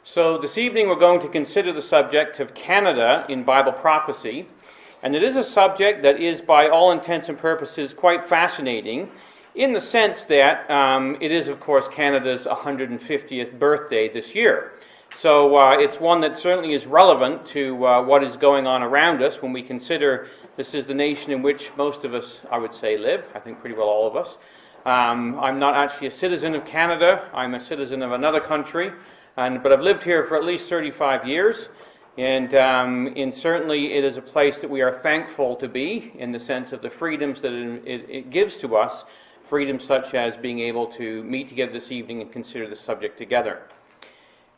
So this evening we're going to consider the subject of Canada in Bible prophecy. And it is a subject that is, by all intents and purposes, quite fascinating in the sense that it is, of course, Canada's 150th birthday this year. So it's one that certainly is relevant to what is going on around us when we consider this is the nation in which most of us, I would say, live. I think pretty well all of us. I'm not actually a citizen of Canada. I'm a citizen of another country. But I've lived here for at least 35 years. And certainly it is a place that we are thankful to be in the sense of the freedoms that it gives to us. Freedoms such as being able to meet together this evening and consider the subject together.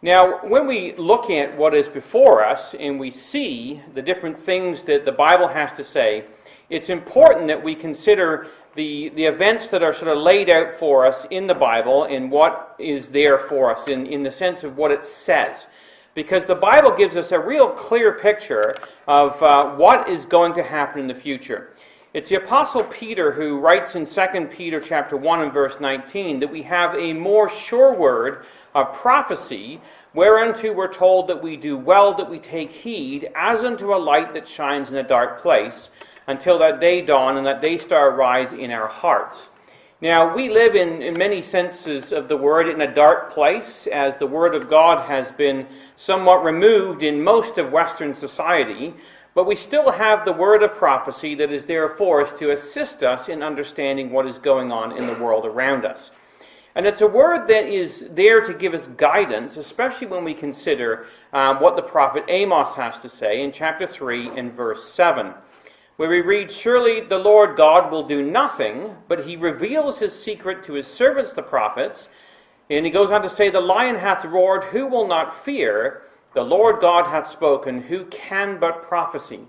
Now, when we look at what is before us and we see the different things that the Bible has to say, it's important that we consider the events that are sort of laid out for us in the Bible and what is there for us in the sense of what it says. Because the Bible gives us a real clear picture of what is going to happen in the future. It's the Apostle Peter who writes in 2 Peter chapter 1 and verse 19 that we have a more sure word of prophecy, whereunto we're told that we do well that we take heed, as unto a light that shines in a dark place, until that day dawn and that day star rise in our hearts. Now, we live in many senses of the word in a dark place, as the Word of God has been somewhat removed in most of Western society, but we still have the word of prophecy that is there for us to assist us in understanding what is going on in the world around us. And it's a word that is there to give us guidance, especially when we consider what the prophet Amos has to say in chapter 3 and verse 7. Where we read, "Surely the Lord God will do nothing, but he reveals his secret to his servants the prophets." And he goes on to say, "The lion hath roared, who will not fear? The Lord God hath spoken, who can but prophesy.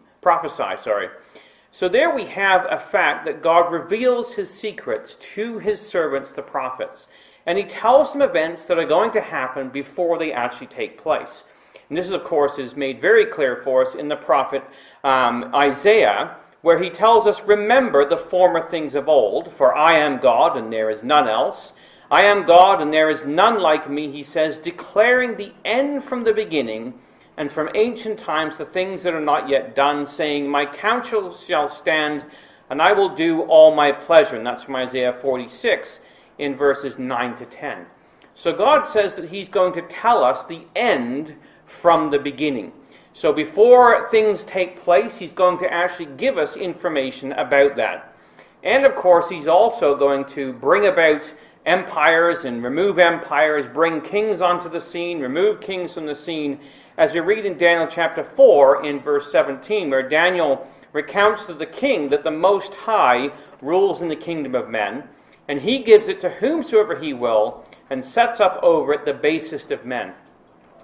So there we have a fact that God reveals his secrets to his servants the prophets. And he tells them events that are going to happen before they actually take place. And this, of course, is made very clear for us in the prophet Isaiah, where he tells us, "Remember the former things of old, for I am God and there is none else. I am God and there is none like me," he says, "declaring the end from the beginning, and from ancient times the things that are not yet done, saying, my counsel shall stand, and I will do all my pleasure." And that's from Isaiah 46 in verses 9 to 10. So God says that he's going to tell us the end from the beginning. So before things take place, he's going to actually give us information about that. And of course, he's also going to bring about empires and remove empires, bring kings onto the scene, remove kings from the scene, as we read in Daniel chapter 4 in verse 17, where Daniel recounts to the king that the Most High rules in the kingdom of men, and he gives it to whomsoever he will, and sets up over it the basest of men.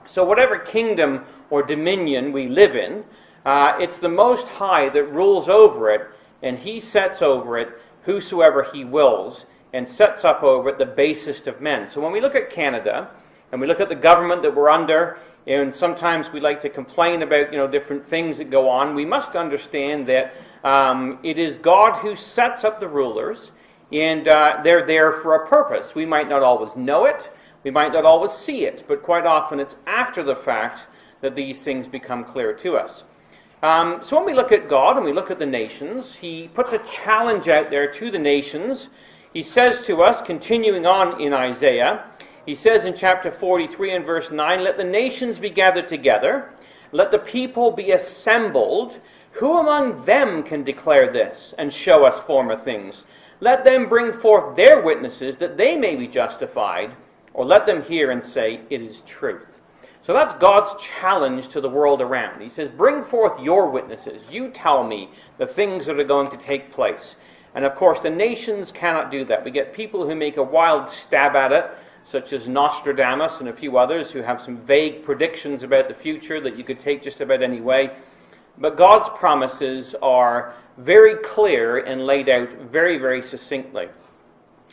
So whatever kingdom or dominion we live in, it's the Most High that rules over it, and he sets over it whosoever he wills, and sets up over it the basest of men. So when we look at Canada, and we look at the government that we're under, and sometimes we like to complain about different things that go on, we must understand that it is God who sets up the rulers, and they're there for a purpose. We might not always know it, we might not always see it, but quite often it's after the fact that these things become clear to us. So when we look at God and we look at the nations, he puts a challenge out there to the nations. He says to us, continuing on in Isaiah, he says in chapter 43 and verse 9, "Let the nations be gathered together, let the people be assembled. Who among them can declare this and show us former things? Let them bring forth their witnesses that they may be justified, or let them hear and say, it is truth." So that's God's challenge to the world around. He says, bring forth your witnesses. You tell me the things that are going to take place. And of course, the nations cannot do that. We get people who make a wild stab at it, such as Nostradamus and a few others who have some vague predictions about the future that you could take just about any way. But God's promises are very clear and laid out very, very succinctly.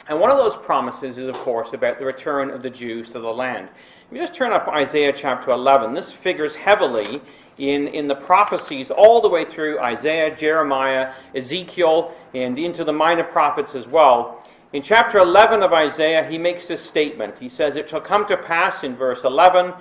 And one of those promises is, of course, about the return of the Jews to the land. If you just turn up Isaiah chapter 11, this figures heavily in the prophecies all the way through Isaiah, Jeremiah, Ezekiel, and into the minor prophets as well. In chapter 11 of Isaiah, he makes this statement. He says, "It shall come to pass," in verse 11,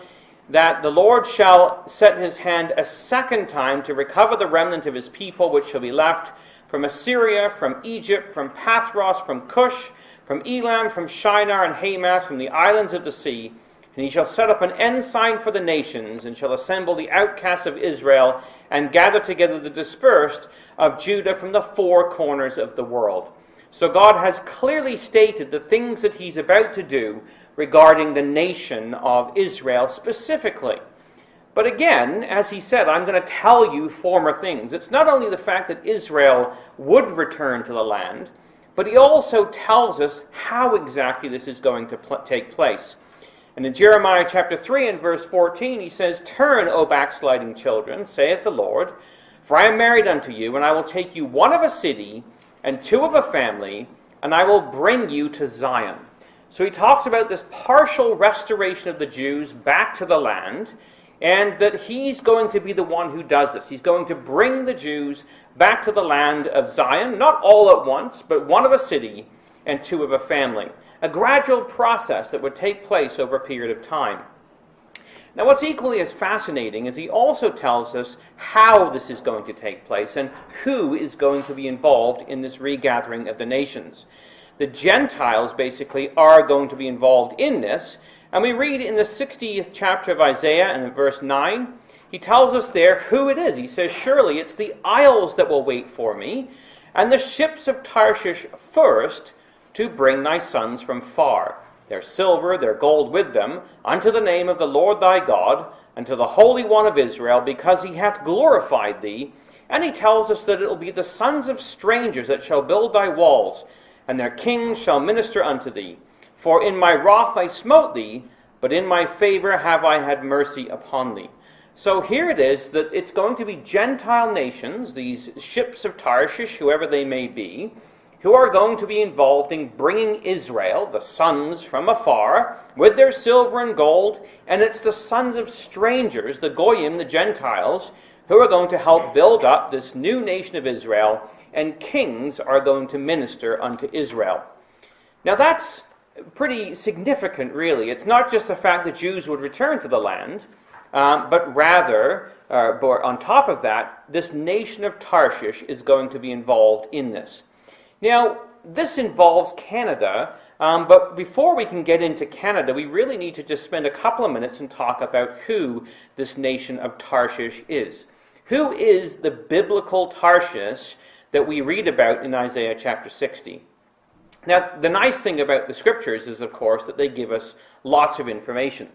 that the Lord shall set his hand a second time to recover the remnant of his people which shall be left from Assyria, from Egypt, from Pathros, from Cush, from Elam, from Shinar and Hamath, from the islands of the sea. And he shall set up an ensign for the nations, and shall assemble the outcasts of Israel, and gather together the dispersed of Judah from the four corners of the world. So God has clearly stated the things that he's about to do regarding the nation of Israel specifically. But again, as he said, I'm going to tell you former things. It's not only the fact that Israel would return to the land, but he also tells us how exactly this is going to take place. And in Jeremiah chapter 3 and verse 14, he says, "Turn, O backsliding children, saith the Lord, for I am married unto you, and I will take you one of a city, and two of a family, and I will bring you to Zion." So he talks about this partial restoration of the Jews back to the land, and that he's going to be the one who does this. He's going to bring the Jews back to the land of Zion, not all at once, but one of a city and two of a family. A gradual process that would take place over a period of time. Now, what's equally as fascinating is he also tells us how this is going to take place and who is going to be involved in this regathering of the nations. The Gentiles, basically, are going to be involved in this. And we read in the 60th chapter of Isaiah and in verse 9, he tells us there who it is. He says, "Surely it's the isles that will wait for me, and the ships of Tarshish first, to bring thy sons from far, their silver, their gold with them, unto the name of the Lord thy God, and to the Holy One of Israel, because he hath glorified thee." And he tells us that it will be the sons of strangers that shall build thy walls, and their kings shall minister unto thee. For in my wrath I smote thee, but in my favor have I had mercy upon thee. So here it is that it's going to be Gentile nations, these ships of Tarshish, whoever they may be, who are going to be involved in bringing Israel, the sons from afar, with their silver and gold, and it's the sons of strangers, the Goyim, the Gentiles, who are going to help build up this new nation of Israel, and kings are going to minister unto Israel. Now that's pretty significant, really. It's not just the fact that Jews would return to the land, but rather, on top of that, this nation of Tarshish is going to be involved in this. Now, this involves Canada, but before we can get into Canada, we really need to just spend a couple of minutes and talk about who this nation of Tarshish is. Who is the biblical Tarshish that we read about in Isaiah chapter 60? Now, the nice thing about the scriptures is, of course, that they give us lots of information.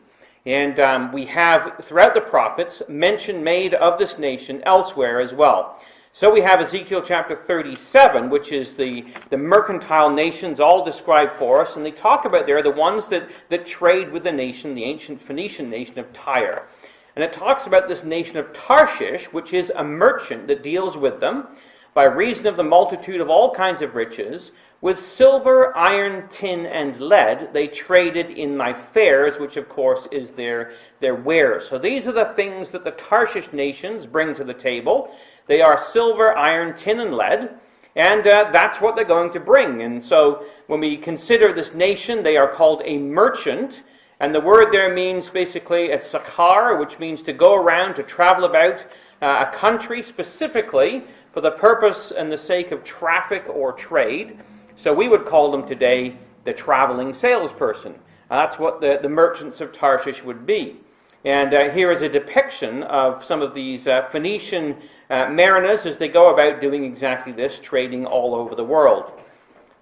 And we have, throughout the prophets, mention made of this nation elsewhere as well. So we have Ezekiel chapter 37, which is the mercantile nations all described for us. And they talk about there the ones that trade with the nation, the ancient Phoenician nation of Tyre. And it talks about this nation of Tarshish, which is a merchant that deals with them by reason of the multitude of all kinds of riches. With silver, iron, tin, and lead, they traded in thy fairs, which of course is their wares. So these are the things that the Tarshish nations bring to the table. They are silver, iron, tin, and lead, and that's what they're going to bring. And so when we consider this nation, they are called a merchant, and the word there means basically a sakar, which means to go around, to travel about a country specifically for the purpose and the sake of traffic or trade. So we would call them today the traveling salesperson. That's what the merchants of Tarshish would be. And here is a depiction of some of these Phoenician mariners as they go about doing exactly this, trading all over the world.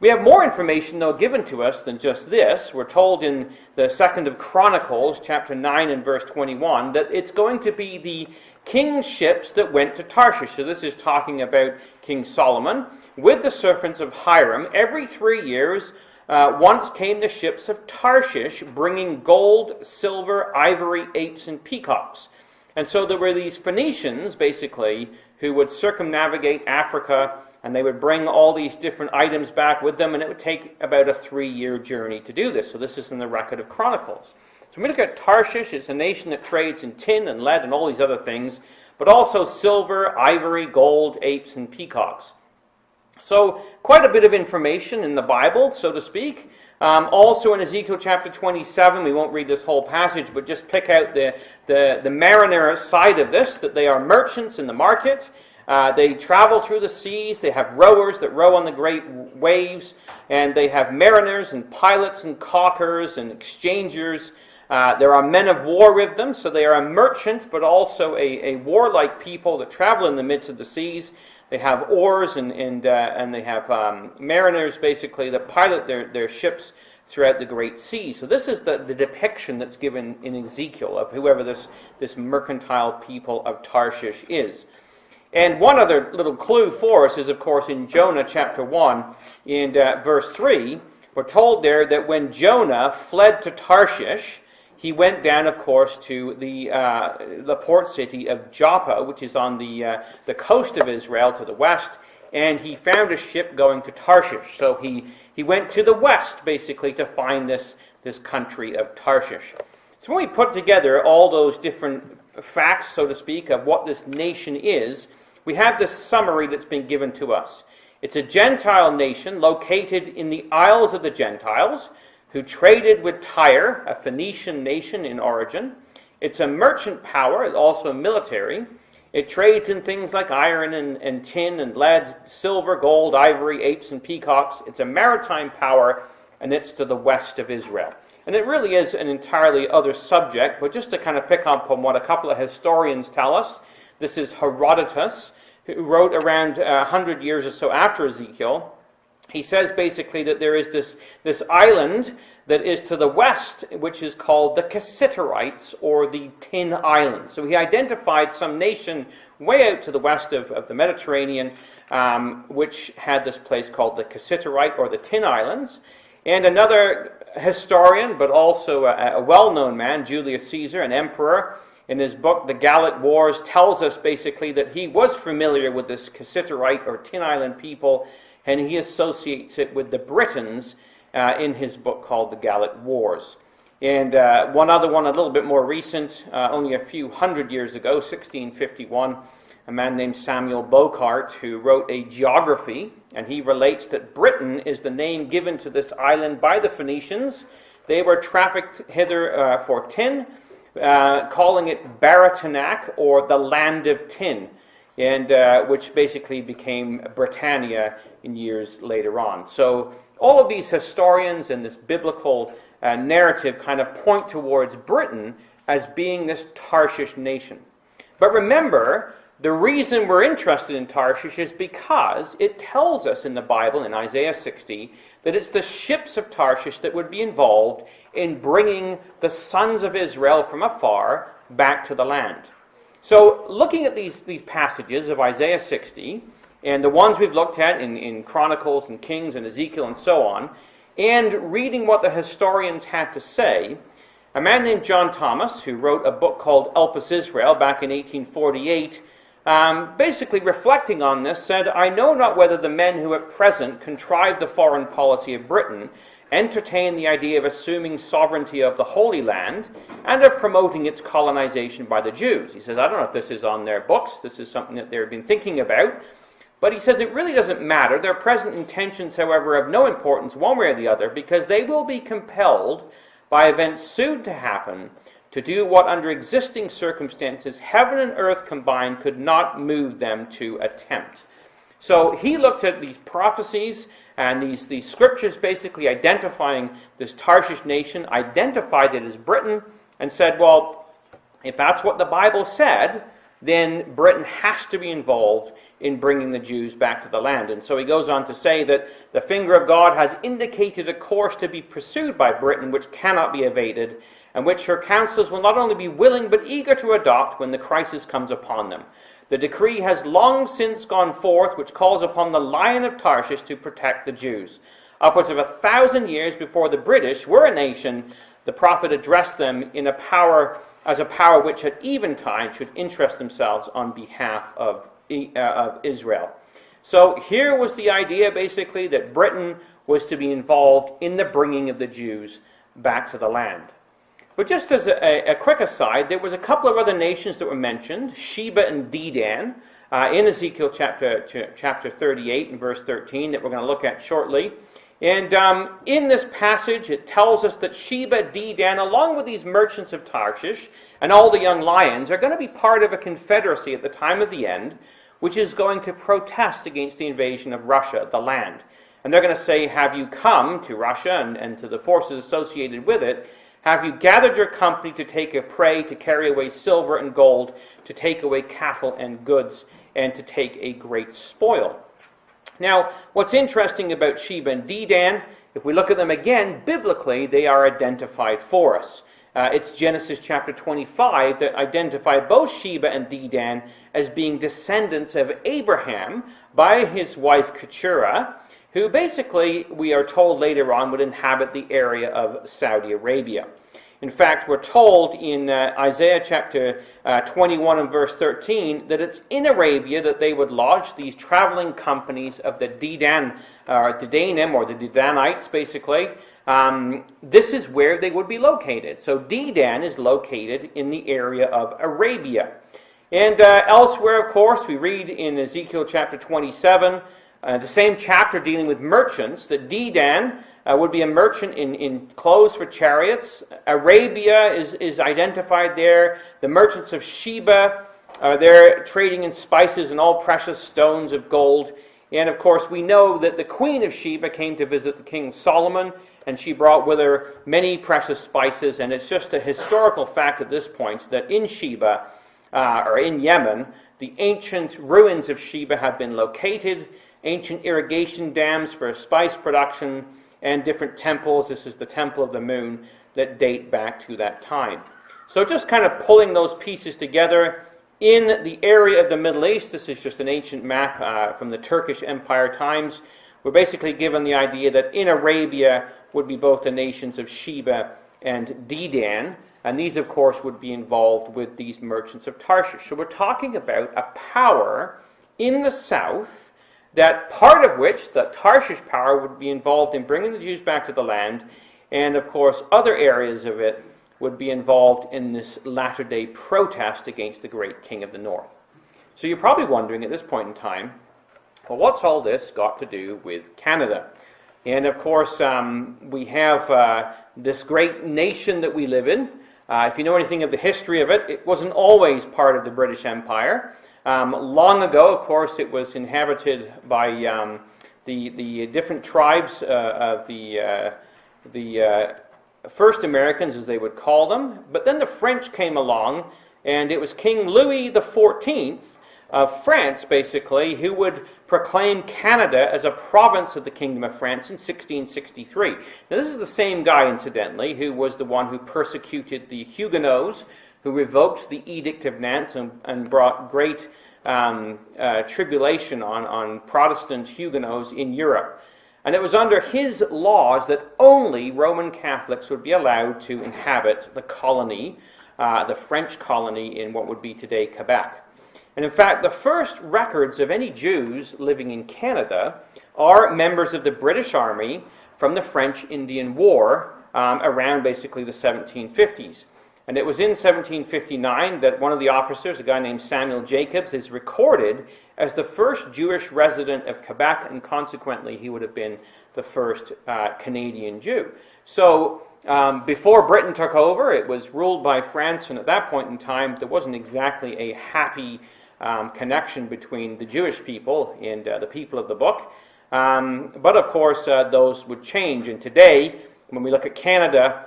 We have more information, though, given to us than just this. We're told in the 2nd of Chronicles, chapter 9 and verse 21, that it's going to be the king's ships that went to Tarshish. So this is talking about King Solomon. With the servants of Hiram, every 3 years, once came the ships of Tarshish, bringing gold, silver, ivory, apes, and peacocks. And so there were these Phoenicians, basically, who would circumnavigate Africa, and they would bring all these different items back with them, and it would take about a 3-year journey to do this. So this is in the record of Chronicles. So when we look at Tarshish, it's a nation that trades in tin and lead and all these other things, but also silver, ivory, gold, apes, and peacocks. So quite a bit of information in the Bible, so to speak. Also in Ezekiel chapter 27, we won't read this whole passage, but just pick out the mariner side of this, that they are merchants in the market. They travel through the seas. They have rowers that row on the great waves. And they have mariners and pilots and caulkers and exchangers. There are men of war with them, so they are a merchant, but also a warlike people that travel in the midst of the seas. They have oars and they have mariners, basically, that pilot their ships throughout the great sea. So this is the depiction that's given in Ezekiel of whoever this mercantile people of Tarshish is. And one other little clue for us is, of course, in Jonah chapter 1, in verse 3, we're told there that when Jonah fled to Tarshish, he went down, of course, to the port city of Joppa, which is on the coast of Israel to the west, and he found a ship going to Tarshish. So he went to the west, basically, to find this country of Tarshish. So when we put together all those different facts, so to speak, of what this nation is, we have this summary that's been given to us. It's a Gentile nation located in the Isles of the Gentiles, who traded with Tyre, a Phoenician nation in origin. It's a merchant power, also military. It trades in things like iron and tin and lead, silver, gold, ivory, apes, and peacocks. It's a maritime power, and it's to the west of Israel. And it really is an entirely other subject, but just to kind of pick up on what a couple of historians tell us, this is Herodotus, who wrote around 100 years or so after Ezekiel. He says basically that there is this island that is to the west, which is called the Cassiterites, or the Tin Islands. So he identified some nation way out to the west of the Mediterranean, which had this place called the Cassiterite, or the Tin Islands. And another historian, but also a well-known man, Julius Caesar, an emperor, in his book, The Gallic Wars, tells us basically that he was familiar with this Cassiterite or Tin Island people, and he associates it with the Britons in his book called The Gallic Wars. And one other one, a little bit more recent, only a few hundred years ago, 1651, a man named Samuel Bocart, who wrote a geography, and he relates that Britain is the name given to this island by the Phoenicians. They were trafficked hither for tin, calling it Baratonac, or the land of tin, and which basically became Britannia in years later on. So all of these historians and this biblical narrative kind of point towards Britain as being this Tarshish nation. But remember, the reason we're interested in Tarshish is because it tells us in the Bible, in Isaiah 60, that it's the ships of Tarshish that would be involved in bringing the sons of Israel from afar back to the land. So looking at these passages of Isaiah 60, and the ones we've looked at in Chronicles and Kings and Ezekiel and so on, and reading what the historians had to say, a man named John Thomas, who wrote a book called Elpis Israel back in 1848, basically reflecting on this, said, "I know not whether the men who at present contrive the foreign policy of Britain entertain the idea of assuming sovereignty of the Holy Land and of promoting its colonization by the Jews." He says, I don't know if this is on their books, this is something that they've been thinking about, but he says it really doesn't matter. Their present intentions, however, have no importance one way or the other, because they will be compelled by events soon to happen to do what under existing circumstances heaven and earth combined could not move them to attempt. So he looked at these prophecies and these scriptures basically identifying this Tarshish nation, identified it as Britain, and said, well, if that's what the Bible said, then Britain has to be involved in bringing the Jews back to the land. And so he goes on to say that the finger of God has indicated a course to be pursued by Britain which cannot be evaded, and which her councillors will not only be willing but eager to adopt when the crisis comes upon them. The decree has long since gone forth, which calls upon the Lion of Tarshish to protect the Jews. Upwards of 1,000 years before the British were a nation, the prophet addressed them in as a power which at eventide should interest themselves on behalf of Israel. So here was the idea, basically, that Britain was to be involved in the bringing of the Jews back to the land. But just as a quick aside, there was a couple of other nations that were mentioned, Sheba and Dedan, in Ezekiel chapter 38 and verse 13 that we're going to look at shortly. And in this passage, it tells us that Sheba, Dedan, along with these merchants of Tarshish and all the young lions, are going to be part of a confederacy at the time of the end, which is going to protest against the invasion of Russia, the land. And they're going to say, have you come to Russia and to the forces associated with it? Have you gathered your company to take a prey, to carry away silver and gold, to take away cattle and goods, and to take a great spoil? Now, what's interesting about Sheba and Dedan, if we look at them again, biblically, they are identified for us. It's Genesis chapter 25 that identify both Sheba and Dedan as being descendants of Abraham by his wife Keturah, who basically, we are told later on, would inhabit the area of Saudi Arabia. In fact, we're told in Isaiah chapter 21 and verse 13 that it's in Arabia that they would lodge these traveling companies of the Dedanim, or the Dedanites, basically. This is where they would be located. So Dedan is located in the area of Arabia. And elsewhere, of course, we read in Ezekiel chapter 27, the same chapter dealing with merchants, that Dedan would be a merchant in clothes for chariots. Arabia is identified there. The merchants of Sheba are there trading in spices and all precious stones of gold. And of course, we know that the queen of Sheba came to visit the king Solomon, and she brought with her many precious spices. And it's just a historical fact at this point that in Sheba, or in Yemen, the ancient ruins of Sheba have been located, ancient irrigation dams for spice production, and different temples. This is the Temple of the Moon that date back to that time. So just kind of pulling those pieces together, in the area of the Middle East, this is just an ancient map from the Turkish Empire times, we're basically given the idea that in Arabia would be both the nations of Sheba and Dedan, and these of course would be involved with these merchants of Tarshish. So we're talking about a power in the south, that part of which, the Tarshish power, would be involved in bringing the Jews back to the land, and of course other areas of it would be involved in this latter-day protest against the great king of the north. So you're probably wondering at this point in time, well, what's all this got to do with Canada? And of course, we have this great nation that we live in. If you know anything of the history of it, it wasn't always part of the British Empire. Long ago, of course, it was inhabited by the different tribes of the first Americans, as they would call them. But then the French came along, and it was King Louis XIV of France, basically, who would proclaim Canada as a province of the Kingdom of France in 1663. Now, this is the same guy, incidentally, who was the one who persecuted the Huguenots, who revoked the Edict of Nantes and brought great tribulation on Protestant Huguenots in Europe. And it was under his laws that only Roman Catholics would be allowed to inhabit the colony, the French colony in what would be today Quebec. And in fact, the first records of any Jews living in Canada are members of the British Army from the French Indian War around basically the 1750s. And it was in 1759 that one of the officers, a guy named Samuel Jacobs, is recorded as the first Jewish resident of Quebec, and consequently he would have been the first Canadian Jew. So before Britain took over, it was ruled by France, and at that point in time there wasn't exactly a happy connection between the Jewish people and the people of the book. But of course those would change, and today when we look at Canada,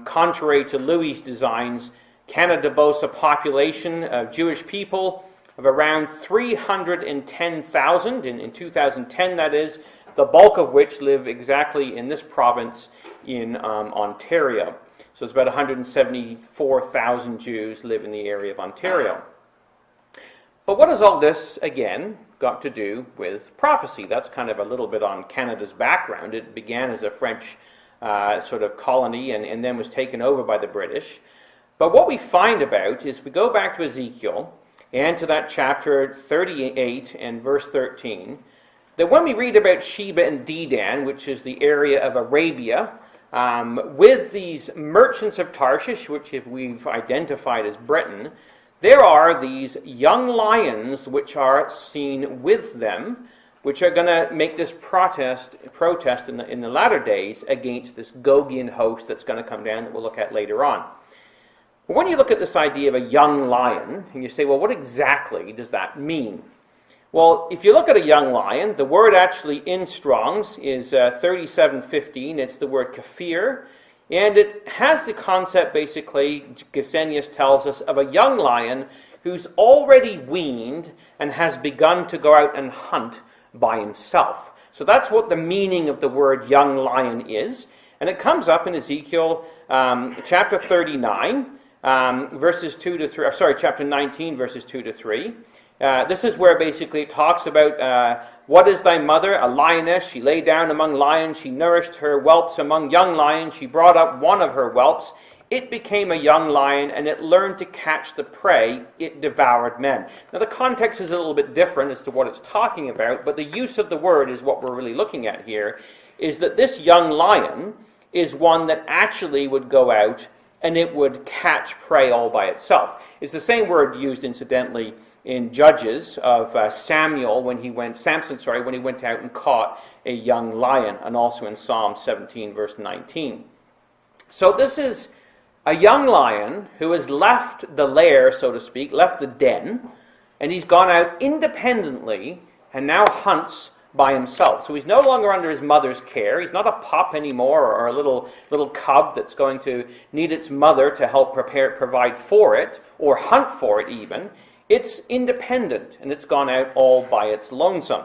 contrary to Louis' designs, Canada boasts a population of Jewish people of around 310,000 in 2010, that is, the bulk of which live exactly in this province in Ontario. So it's about 174,000 Jews live in the area of Ontario. But what has all this, again, got to do with prophecy? That's kind of a little bit on Canada's background. It began as a French sort of colony and then was taken over by the British. But what we find about is, we go back to Ezekiel and to that chapter 38 and verse 13, that when we read about Sheba and Dedan, which is the area of Arabia, with these merchants of Tarshish, which we've identified as Britain, there are these young lions which are seen with them, which are going to make this protest in the latter days against this Gogian host that's going to come down that we'll look at later on. But when you look at this idea of a young lion, and you say, well, what exactly does that mean? Well, if you look at a young lion, the word actually in Strong's is 3715. It's the word kafir, and it has the concept, basically, Gesenius tells us, of a young lion who's already weaned and has begun to go out and hunt by himself. So that's what the meaning of the word young lion is. And it comes up in Ezekiel chapter 39, verses 2 to 3, chapter 19, verses 2 to 3. This is where basically it talks about what is thy mother? A lioness. She lay down among lions. She nourished her whelps among young lions. She brought up one of her whelps. It became a young lion, and it learned to catch the prey. It devoured men. Now, the context is a little bit different as to what it's talking about, but the use of the word is what we're really looking at here, is that this young lion is one that actually would go out and it would catch prey all by itself. It's the same word used, incidentally, in Judges of Samson, when he went out and caught a young lion, and also in Psalm 17, verse 19. So this is a young lion who has left the lair, so to speak, left the den, and he's gone out independently and now hunts by himself. So he's no longer under his mother's care. He's not a pup anymore, or a little cub that's going to need its mother to help provide for it, or hunt for it even. It's independent, and it's gone out all by its lonesome.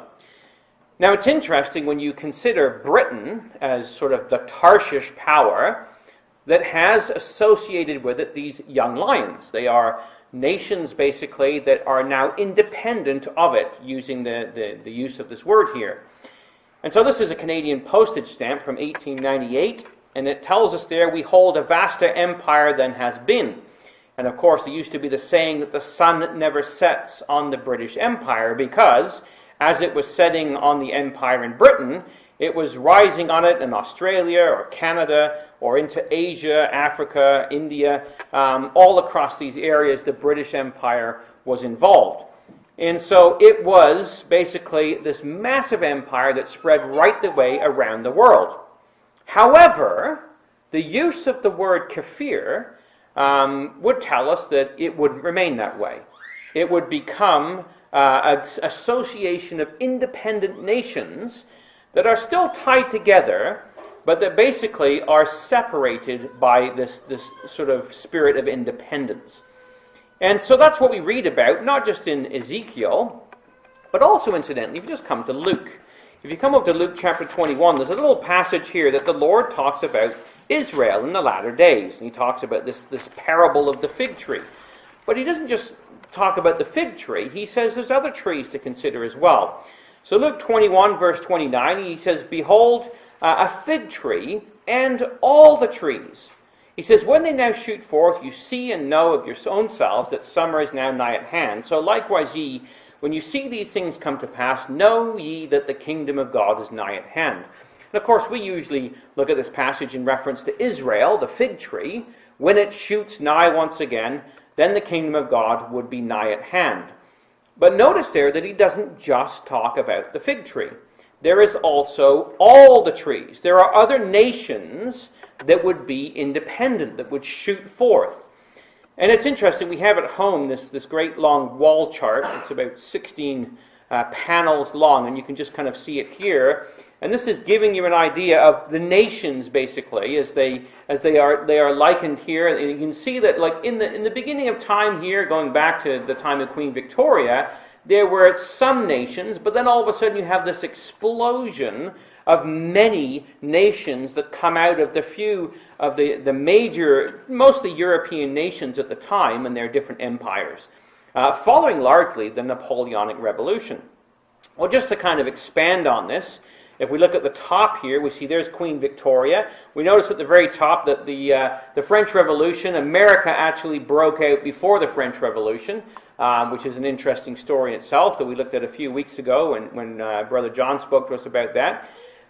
Now, it's interesting when you consider Britain as sort of the Tarshish power that has associated with it these young lions. They are nations, basically, that are now independent of it, using the use of this word here. And so this is a Canadian postage stamp from 1898, and it tells us there, we hold a vaster empire than has been. And of course, it used to be the saying that the sun never sets on the British Empire, because as it was setting on the empire in Britain, it was rising on it in Australia or Canada or into Asia, Africa, India, all across these areas the British Empire was involved. And so it was basically this massive empire that spread right the way around the world. However, the use of the word kafir would tell us that it wouldn't remain that way. It would become an association of independent nations that are still tied together, but that basically are separated by this sort of spirit of independence. And so that's what we read about, not just in Ezekiel, but also, incidentally, if you just come to Luke. If you come up to Luke chapter 21, there's a little passage here that the Lord talks about Israel in the latter days. And he talks about this parable of the fig tree. But he doesn't just talk about the fig tree. He says there's other trees to consider as well. So Luke 21, verse 29, he says, behold, a fig tree and all the trees. He says, when they now shoot forth, you see and know of your own selves that summer is now nigh at hand. So likewise ye, when you see these things come to pass, know ye that the kingdom of God is nigh at hand. And of course, we usually look at this passage in reference to Israel, the fig tree. When it shoots nigh once again, then the kingdom of God would be nigh at hand. But notice there that he doesn't just talk about the fig tree. There is also all the trees. There are other nations that would be independent, that would shoot forth. And it's interesting, we have at home this great long wall chart. It's about 16 panels long, and you can just kind of see it here. And this is giving you an idea of the nations, basically, as they are likened here. And you can see that, like in the beginning of time here, going back to the time of Queen Victoria, there were some nations, but then all of a sudden you have this explosion of many nations that come out of the few of the major, mostly European nations at the time and their different empires, following largely the Napoleonic Revolution. Well, just to kind of expand on this, if we look at the top here, we see there's Queen Victoria. We notice at the very top that the French Revolution, America actually broke out before the French Revolution, which is an interesting story in itself that we looked at a few weeks ago when Brother John spoke to us about that.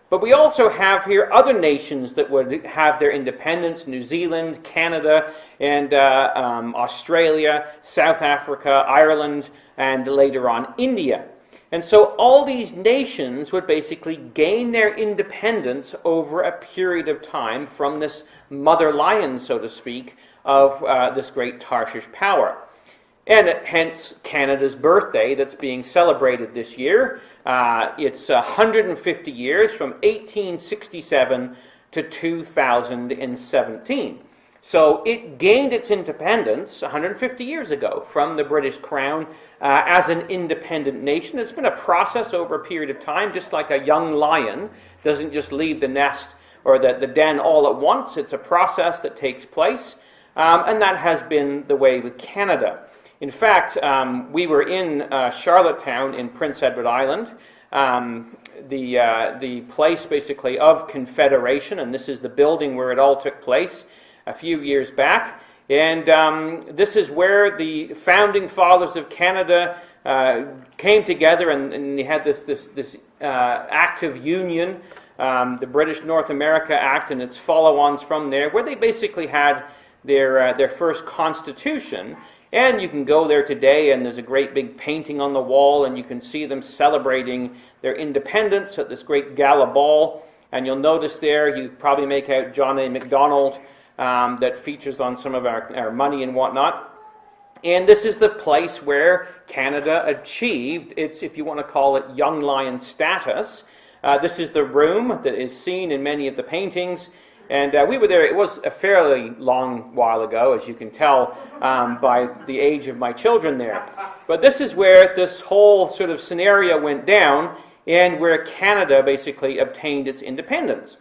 But we also have here other nations that would have their independence: New Zealand, Canada, and Australia, South Africa, Ireland, and later on India. And so all these nations would basically gain their independence over a period of time from this mother lion, so to speak, of this great Tarshish power. And hence Canada's birthday that's being celebrated this year. It's 150 years from 1867 to 2017. So it gained its independence 150 years ago from the British Crown as an independent nation. It's been a process over a period of time, just like a young lion doesn't just leave the nest or the den all at once. It's a process that takes place, and that has been the way with Canada. In fact, we were in Charlottetown in Prince Edward Island, the place basically of Confederation, and this is the building where it all took place a few years back. And this is where the founding fathers of Canada came together, and they had this Act of Union, the British North America Act and its follow-ons from there, where they basically had their first constitution. And you can go there today, and there's a great big painting on the wall, and you can see them celebrating their independence at this great gala ball. And you'll notice there, you probably make out John A. Macdonald that features on some of our money and whatnot. And this is the place where Canada achieved its, if you want to call it, young lion status. This is the room that is seen in many of the paintings. And we were there. It was a fairly long while ago, as you can tell by the age of my children there. But this is where this whole sort of scenario went down, and where Canada basically obtained its independence.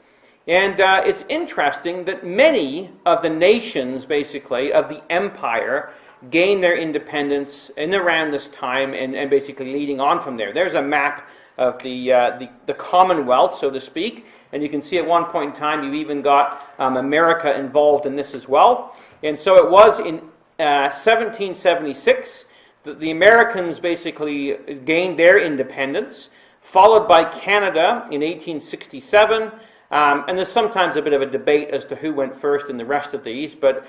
And it's interesting that many of the nations, basically, of the empire gained their independence in around this time, and basically leading on from there. There's a map of the Commonwealth, so to speak. And you can see at one point in time, you even got America involved in this as well. And so it was in 1776 that the Americans basically gained their independence, followed by Canada in 1867. And there's sometimes a bit of a debate as to who went first in the rest of these. But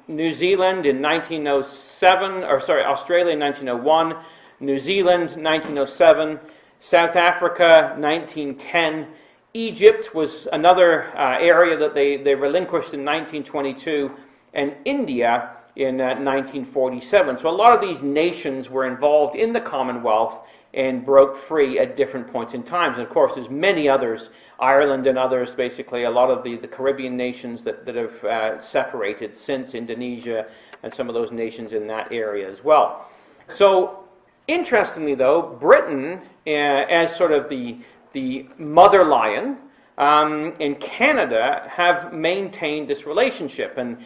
New Zealand in 1907, Australia in 1901, New Zealand 1907, South Africa 1910, Egypt was another area that they relinquished in 1922, and India in 1947. So a lot of these nations were involved in the Commonwealth and broke free at different points in time. And of course, there's many others, Ireland and others, basically a lot of the Caribbean nations that have separated since, Indonesia and some of those nations in that area as well. So interestingly though, Britain, as sort of the mother lion, and Canada have maintained this relationship, and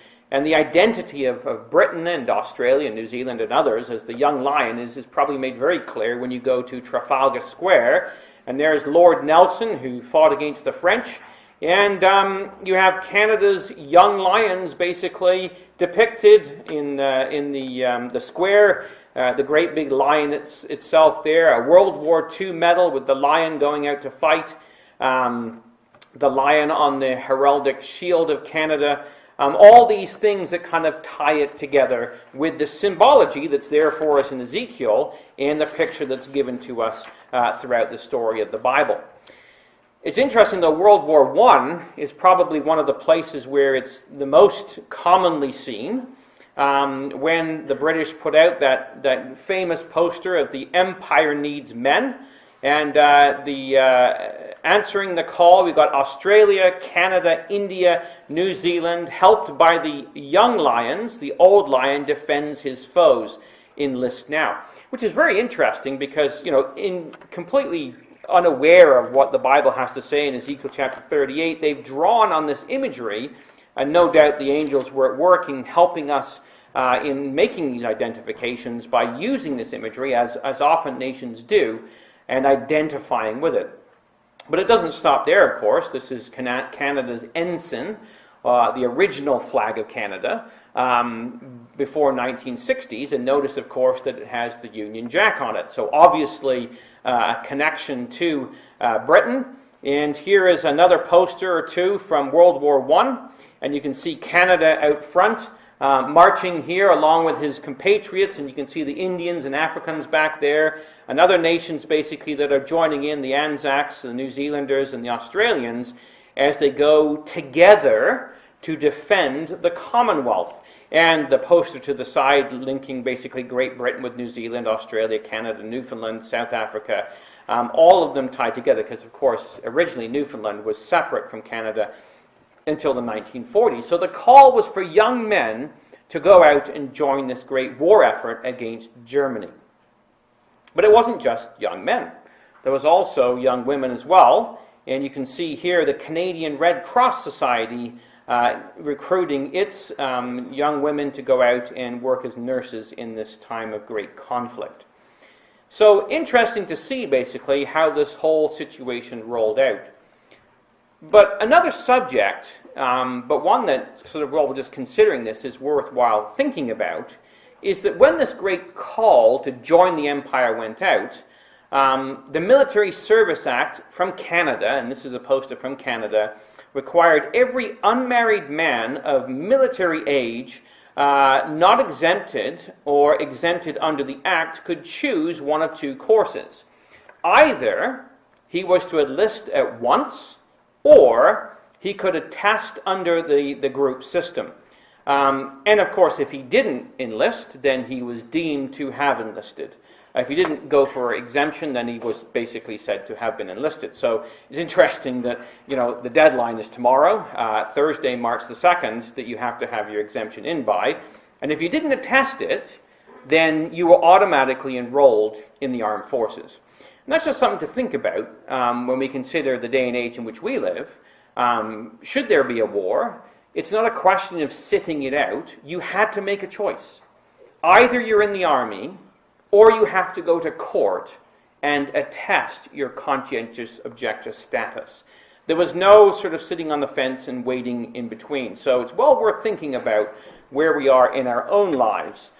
the identity of Britain and Australia and New Zealand and others as the young lion is probably made very clear when you go to Trafalgar Square, and there's Lord Nelson, who fought against the French, and you have Canada's young lions basically depicted in the square. The great big lion itself there, a World War II medal with the lion going out to fight, the lion on the heraldic shield of Canada, all these things that kind of tie it together with the symbology that's there for us in Ezekiel and the picture that's given to us throughout the story of the Bible. It's interesting though, World War I is probably one of the places where it's the most commonly seen. When the British put out that famous poster of the Empire Needs Men, and answering the call, we've got Australia, Canada, India, New Zealand, helped by the young lions. The old lion defends his foes. Enlist now, which is very interesting because, in completely unaware of what the Bible has to say in Ezekiel chapter 38, they've drawn on this imagery, and no doubt the angels were at work in helping us in making these identifications by using this imagery, as often nations do, and identifying with it. But it doesn't stop there, of course. This is Canada's ensign, the original flag of Canada, before 1960s, and notice, of course, that it has the Union Jack on it. So obviously a connection to Britain, And here is another poster or two from World War I, and you can see Canada out front, marching here along with his compatriots, and you can see the Indians and Africans back there, and other nations basically that are joining in, the Anzacs, the New Zealanders, and the Australians, as they go together to defend the Commonwealth. And the poster to the side linking basically Great Britain with New Zealand, Australia, Canada, Newfoundland, South Africa, all of them tied together because, of course, originally Newfoundland was separate from Canada until the 1940s. So the call was for young men to go out and join this great war effort against Germany. But it wasn't just young men. There was also young women as well. And you can see here the Canadian Red Cross Society recruiting its young women to go out and work as nurses in this time of great conflict. So interesting to see basically how this whole situation rolled out. But another subject, but one that sort of, while we're just considering this, is worthwhile thinking about, is that when this great call to join the empire went out, the Military Service Act from Canada, and this is a poster from Canada, required every unmarried man of military age, not exempted or exempted under the Act, could choose one of two courses. Either he was to enlist at once, or he could attest under the group system. And of course, if he didn't enlist, then he was deemed to have enlisted. If he didn't go for exemption, then he was basically said to have been enlisted. So it's interesting that, the deadline is tomorrow, Thursday, March the 2nd, that you have to have your exemption in by. And if you didn't attest it, then you were automatically enrolled in the armed forces. And that's just something to think about when we consider the day and age in which we live. Should there be a war, it's not a question of sitting it out. You had to make a choice. Either you're in the army, or you have to go to court and attest your conscientious objector status. There was no sort of sitting on the fence and waiting in between. So it's well worth thinking about where we are in our own lives.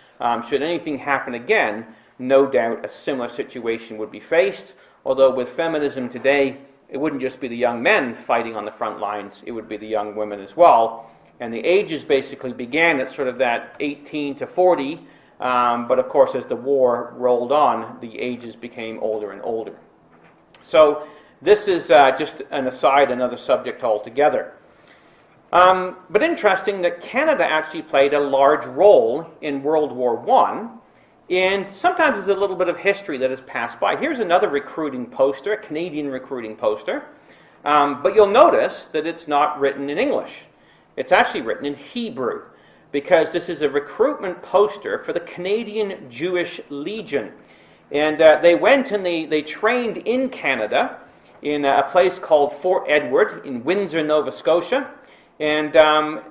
Should anything happen again, no doubt a similar situation would be faced, although with feminism today, it wouldn't just be the young men fighting on the front lines, it would be the young women as well. And the ages basically began at sort of that 18 to 40, but of course, as the war rolled on, the ages became older and older. So this is just an aside, another subject altogether. But interesting that Canada actually played a large role in World War I, and sometimes there's a little bit of history that has passed by. Here's another recruiting poster, a Canadian recruiting poster, but you'll notice that it's not written in English. It's actually written in Hebrew, because this is a recruitment poster for the Canadian Jewish Legion. And they went and they trained in Canada in a place called Fort Edward in Windsor, Nova Scotia. And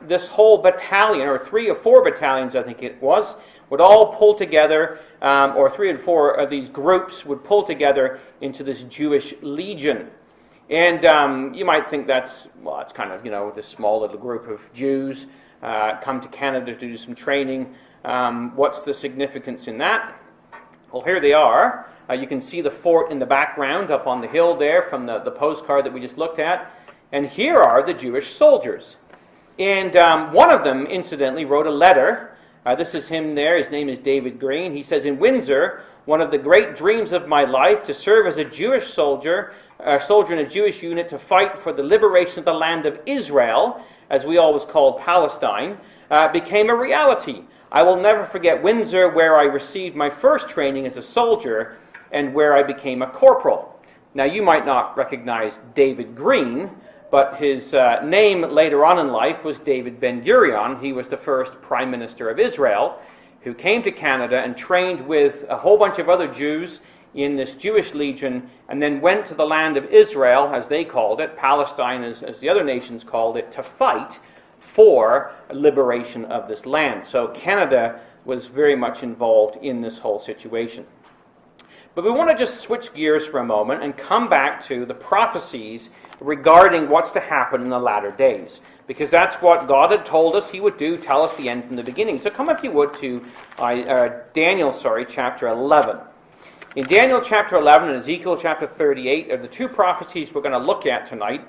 this whole battalion, or 3 or 4 battalions I think it was, would all pull together, or 3 or 4 of these groups would pull together into this Jewish Legion. And you might think it's kind of, this small little group of Jews come to Canada to do some training. What's the significance in that? Well, here they are. You can see the fort in the background up on the hill there from the postcard that we just looked at. And here are the Jewish soldiers. And one of them, incidentally, wrote a letter. This is him there. His name is David Green. He says, "In Windsor, one of the great dreams of my life, to serve as a Jewish soldier in a Jewish unit to fight for the liberation of the land of Israel, as we always called Palestine, became a reality. I will never forget Windsor, where I received my first training as a soldier and where I became a corporal." Now, you might not recognize David Green, but his name later on in life was David Ben-Gurion. He was the first Prime Minister of Israel, who came to Canada and trained with a whole bunch of other Jews in this Jewish Legion, and then went to the land of Israel, as they called it, Palestine as the other nations called it, to fight for liberation of this land. So Canada was very much involved in this whole situation. But we want to just switch gears for a moment and come back to the prophecies regarding what's to happen in the latter days, because that's what God had told us he would do, tell us the end from the beginning. So come, if you would, to Daniel, chapter 11. In Daniel chapter 11 and Ezekiel chapter 38 are the two prophecies we're going to look at tonight.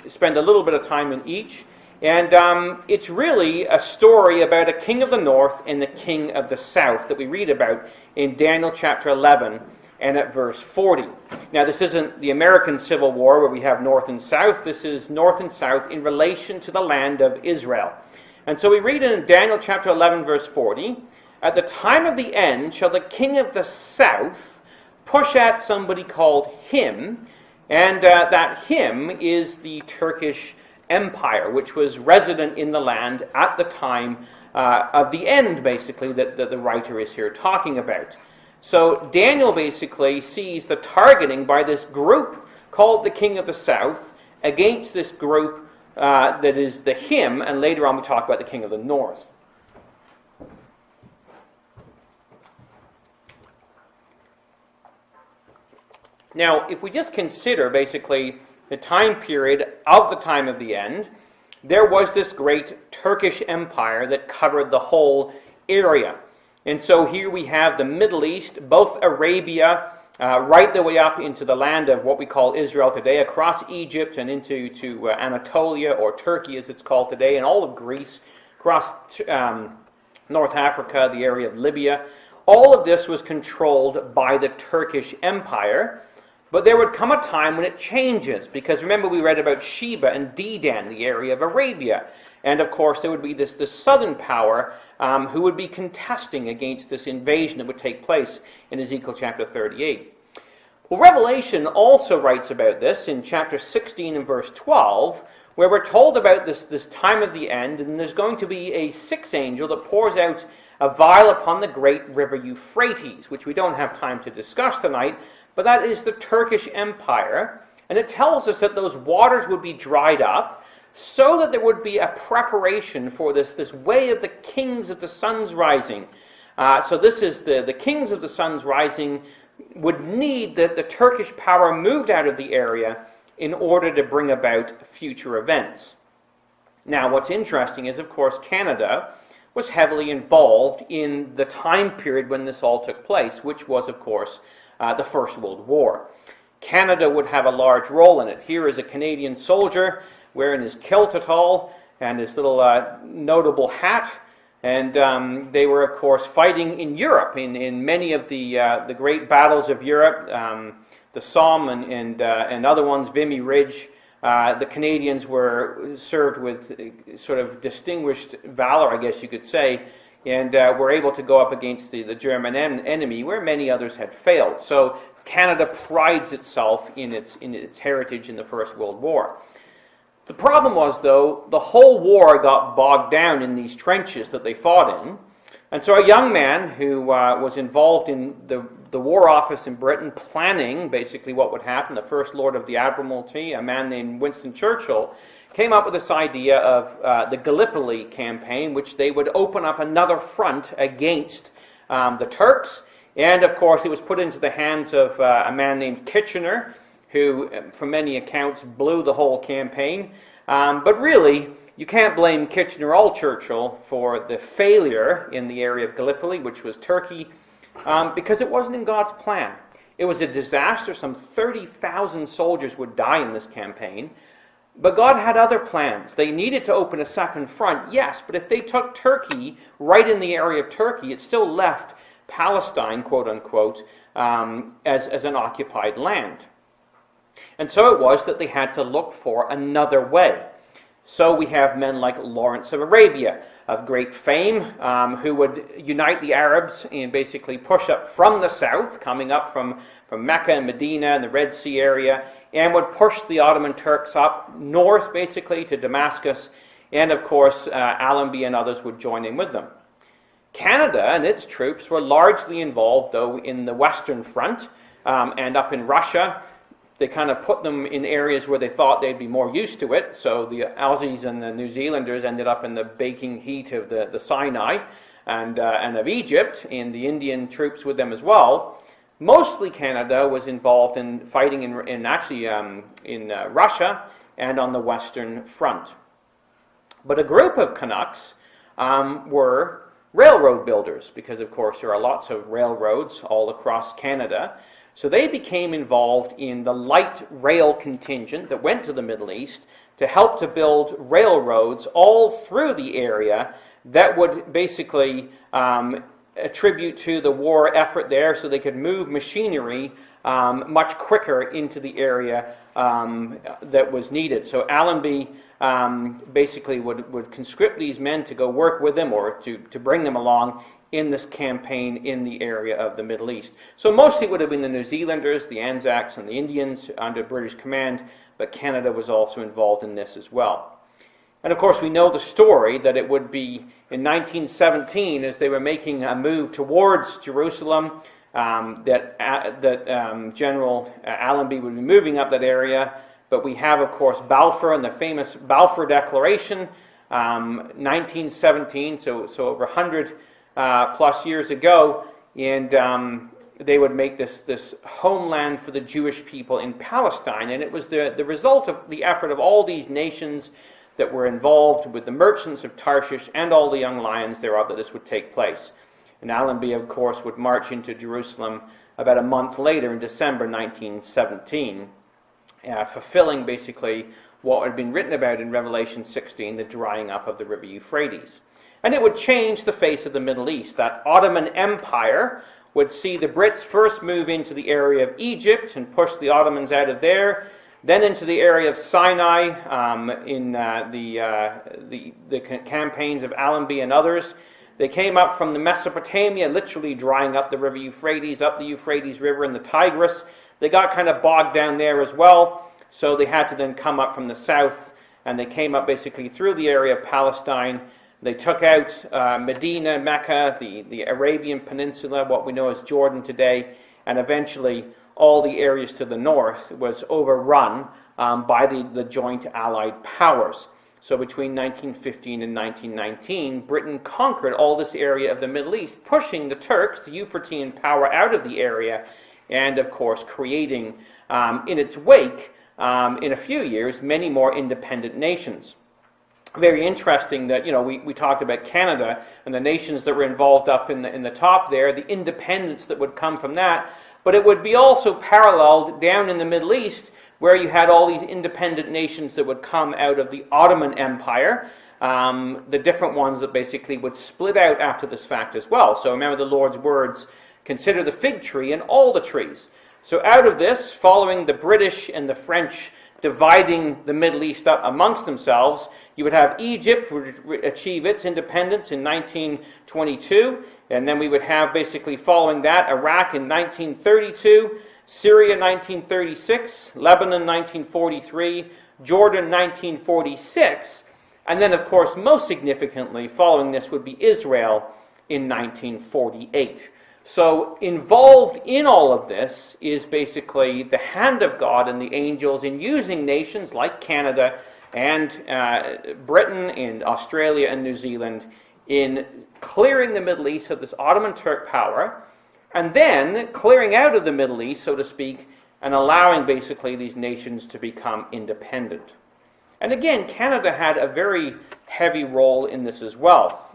Spend a little bit of time in each. And it's really a story about a king of the north and the king of the south that we read about in Daniel chapter 11 and at verse 40. Now, this isn't the American Civil War where we have north and south. This is north and south in relation to the land of Israel. And so we read in Daniel chapter 11 verse 40, "At the time of the end shall the king of the south push at somebody called him," and that him is the Turkish Empire, which was resident in the land at the time of the end, basically, that the writer is here talking about. So Daniel basically sees the targeting by this group called the king of the south against this group that is the him, and later on we'll talk about the king of the north. Now, if we just consider basically the time period of the time of the end, there was this great Turkish empire that covered the whole area. And so here we have the Middle East, both Arabia, right the way up into the land of what we call Israel today, across Egypt and into Anatolia, or Turkey as it's called today, and all of Greece, across North Africa, the area of Libya. All of this was controlled by the Turkish Empire. But there would come a time when it changes, because remember we read about Sheba and Dedan, the area of Arabia. And of course there would be this southern power who would be contesting against this invasion that would take place in Ezekiel chapter 38. Well, Revelation also writes about this in chapter 16 and verse 12, where we're told about this time of the end, and there's going to be a sixth angel that pours out a vial upon the great river Euphrates, which we don't have time to discuss tonight, but that is the Turkish Empire, and it tells us that those waters would be dried up so that there would be a preparation for this way of the kings of the sun's rising. So this is the kings of the sun's rising would need that the Turkish power moved out of the area in order to bring about future events. Now, what's interesting is, of course, Canada was heavily involved in the time period when this all took place, which was, of course, the First World War. Canada would have a large role in it. Here is a Canadian soldier wearing his kilt at all and his little notable hat. And they were, of course, fighting in Europe, in many of the great battles of Europe, the Somme and other ones, Vimy Ridge. The Canadians were served with sort of distinguished valor, I guess you could say, and were able to go up against the German enemy, where many others had failed. So Canada prides itself in its heritage in the First World War. The problem was, though, the whole war got bogged down in these trenches that they fought in, and so a young man who was involved in the War Office in Britain, planning basically what would happen, the First Lord of the Admiralty, a man named Winston Churchill, came up with this idea of the Gallipoli campaign, which they would open up another front against the Turks. And, of course, it was put into the hands of a man named Kitchener, who, from many accounts, blew the whole campaign. But really, you can't blame Kitchener or Churchill for the failure in the area of Gallipoli, which was Turkey, because it wasn't in God's plan. It was a disaster. Some 30,000 soldiers would die in this campaign. But God had other plans. They needed to open a second front, yes, but if they took Turkey right in the area of Turkey, it still left Palestine, quote unquote, as an occupied land. And so it was that they had to look for another way. So we have men like Lawrence of Arabia, of great fame, who would unite the Arabs and basically push up from the south, coming up from Mecca and Medina and the Red Sea area, and would push the Ottoman Turks up north, basically, to Damascus, and of course, Allenby and others would join in with them. Canada and its troops were largely involved, though, in the Western Front, and up in Russia. They kind of put them in areas where they thought they'd be more used to it, so the Aussies and the New Zealanders ended up in the baking heat of the Sinai and of Egypt, and the Indian troops with them as well. Mostly Canada was involved in fighting in Russia and on the Western Front. But a group of Canucks were railroad builders, because of course there are lots of railroads all across Canada. So they became involved in the light rail contingent that went to the Middle East to help to build railroads all through the area that would basically attribute to the war effort there, so they could move machinery much quicker into the area that was needed. So Allenby basically would conscript these men to go work with them, or to bring them along in this campaign in the area of the Middle East. So mostly it would have been the New Zealanders, the Anzacs, and the Indians under British command, but Canada was also involved in this as well. And of course we know the story that it would be in 1917, as they were making a move towards Jerusalem, that General Allenby would be moving up that area. But we have, of course, Balfour and the famous Balfour Declaration, 1917, so over 100 plus years ago, and they would make this homeland for the Jewish people in Palestine. And it was the result of the effort of all these nations that were involved with the merchants of Tarshish and all the young lions thereof that this would take place. And Allenby, of course, would march into Jerusalem about a month later in December 1917, fulfilling basically what had been written about in Revelation 16, the drying up of the river Euphrates. And it would change the face of the Middle East. That Ottoman Empire would see the Brits first move into the area of Egypt and push the Ottomans out of there, then into the area of Sinai in the campaigns of Allenby and others. They came up from the Mesopotamia, literally drying up the river Euphrates, up the Euphrates River and the Tigris. They got kind of bogged down there as well, so they had to then come up from the south, and they came up basically through the area of Palestine. They took out Medina, Mecca, the Arabian Peninsula, what we know as Jordan today, and eventually all the areas to the north was overrun by the joint Allied powers. So between 1915 and 1919, Britain conquered all this area of the Middle East, pushing the Turks, the Euphratean power, out of the area, and of course creating in its wake, in a few years, many more independent nations. Very interesting that, we talked about Canada and the nations that were involved up in the top there, the independence that would come from that, but it would be also paralleled down in the Middle East, where you had all these independent nations that would come out of the Ottoman Empire, the different ones that basically would split out after this fact as well. So remember the Lord's words, consider the fig tree and all the trees. So out of this, following the British and the French dividing the Middle East up amongst themselves, you would have Egypt would achieve its independence in 1922, and then we would have basically following that Iraq in 1932, Syria 1936, Lebanon 1943, Jordan 1946, and then of course most significantly following this would be Israel in 1948. So involved in all of this is basically the hand of God and the angels in using nations like Canada and Britain and Australia and New Zealand in clearing the Middle East of this Ottoman Turk power, and then clearing out of the Middle East, so to speak, and allowing basically these nations to become independent. And again, Canada had a very heavy role in this as well.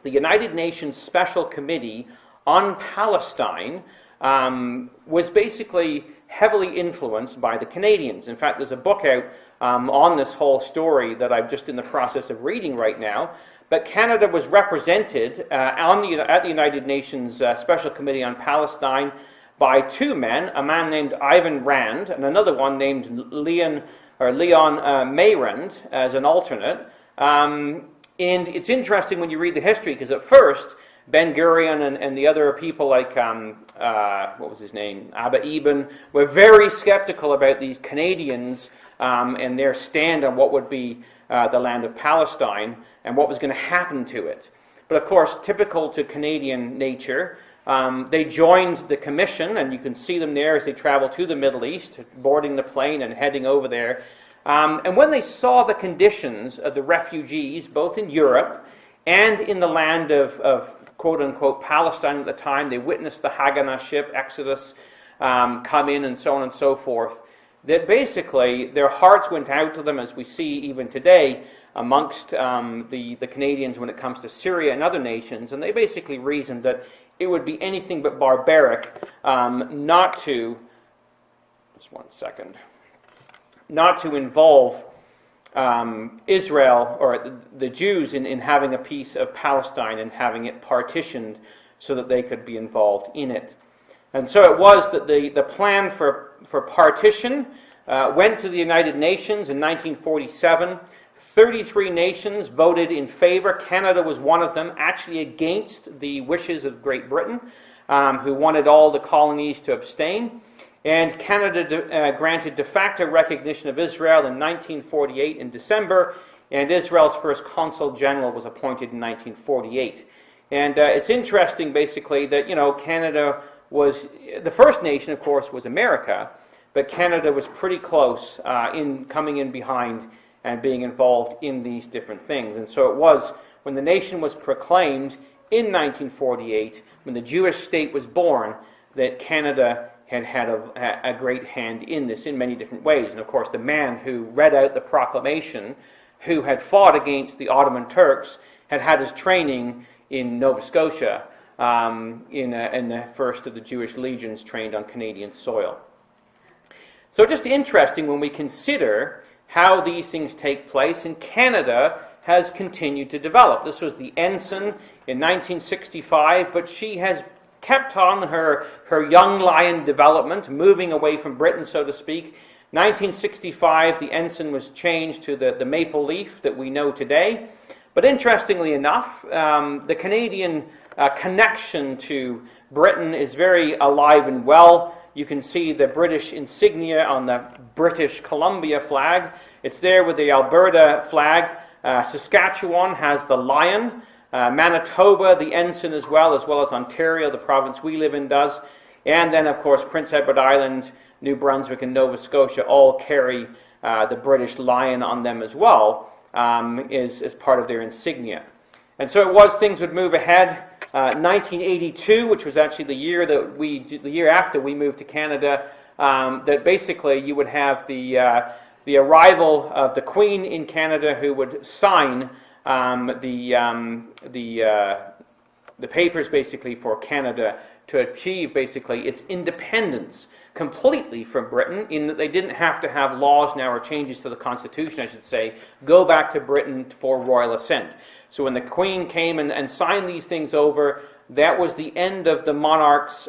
The United Nations Special Committee on Palestine was basically heavily influenced by the Canadians. In fact, there's a book out on this whole story that I'm just in the process of reading right now. But Canada was represented at the United Nations Special Committee on Palestine by two men, a man named Ivan Rand and another one named Leon Mayrand as an alternate. And it's interesting when you read the history, because at first Ben-Gurion and the other people like, what was his name, Abba Eban, were very skeptical about these Canadians and their stand on what would be the land of Palestine and what was going to happen to it. But of course, typical to Canadian nature, they joined the commission, and you can see them there as they travel to the Middle East, boarding the plane and heading over there. And when they saw the conditions of the refugees, both in Europe and in the land of quote-unquote Palestine at the time, they witnessed the Haganah ship, Exodus, come in and so on and so forth. that basically their hearts went out to them, as we see even today amongst the Canadians when it comes to Syria and other nations, and they basically reasoned that it would be anything but barbaric not to, just one second, not to involve Israel or the Jews in having a piece of Palestine and having it partitioned so that they could be involved in it. And so it was that the plan for partition went to the United Nations in 1947. 33 nations voted in favor. Canada was one of them, actually against the wishes of Great Britain, who wanted all the colonies to abstain. And Canada granted de facto recognition of Israel in 1948 in December, and Israel's first consul general was appointed in 1948. And it's interesting, basically, that, Canada was, the first nation, of course, was America, but Canada was pretty close in coming in behind and being involved in these different things. And so it was when the nation was proclaimed in 1948, when the Jewish state was born, that Canada had a great hand in this in many different ways. And of course, the man who read out the proclamation, who had fought against the Ottoman Turks, had his training in Nova Scotia, in the first of the Jewish legions trained on Canadian soil. So just interesting when we consider how these things take place, and Canada has continued to develop. This was the ensign in 1965, but she has kept on her young lion development, moving away from Britain, so to speak. 1965, the ensign was changed to the maple leaf that we know today. But interestingly enough, the Canadian connection to Britain is very alive and well. You can see the British insignia on the British Columbia flag. It's there with the Alberta flag. Saskatchewan has the lion. Manitoba, the ensign as well as Ontario, the province we live in, does. And then, of course, Prince Edward Island, New Brunswick, and Nova Scotia all carry the British lion on them as well, as part of their insignia. And so it was things would move ahead. 1982, which was actually the year after we moved to Canada, that basically you would have the arrival of the Queen in Canada, who would sign the papers basically for Canada to achieve basically its independence completely from Britain, in that they didn't have to have laws now, or changes to the Constitution, I should say, go back to Britain for royal assent. So when the Queen came and signed these things over, that was the end of the monarch's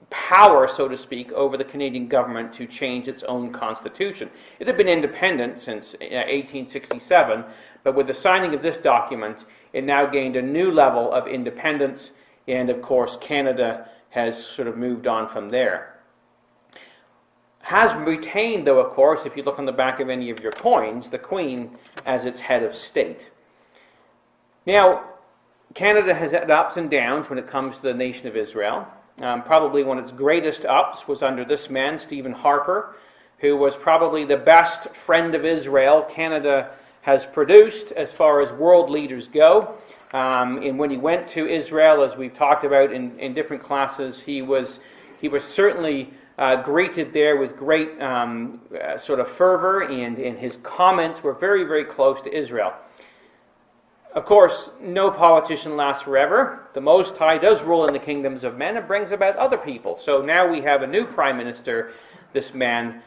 power, so to speak, over the Canadian government to change its own constitution. It had been independent since 1867, but with the signing of this document, it now gained a new level of independence, and of course Canada has sort of moved on from there. Has retained, though, of course, if you look on the back of any of your coins, the Queen as its head of state. Now, Canada has had ups and downs when it comes to the nation of Israel. Probably one of its greatest ups was under this man, Stephen Harper, who was probably the best friend of Israel Canada has produced as far as world leaders go. And when he went to Israel, as we've talked about in different classes, he was certainly greeted there with great sort of fervor, and his comments were very, very close to Israel. Of course, no politician lasts forever. The Most High does rule in the kingdoms of men and brings about other people. So now we have a new prime minister, this man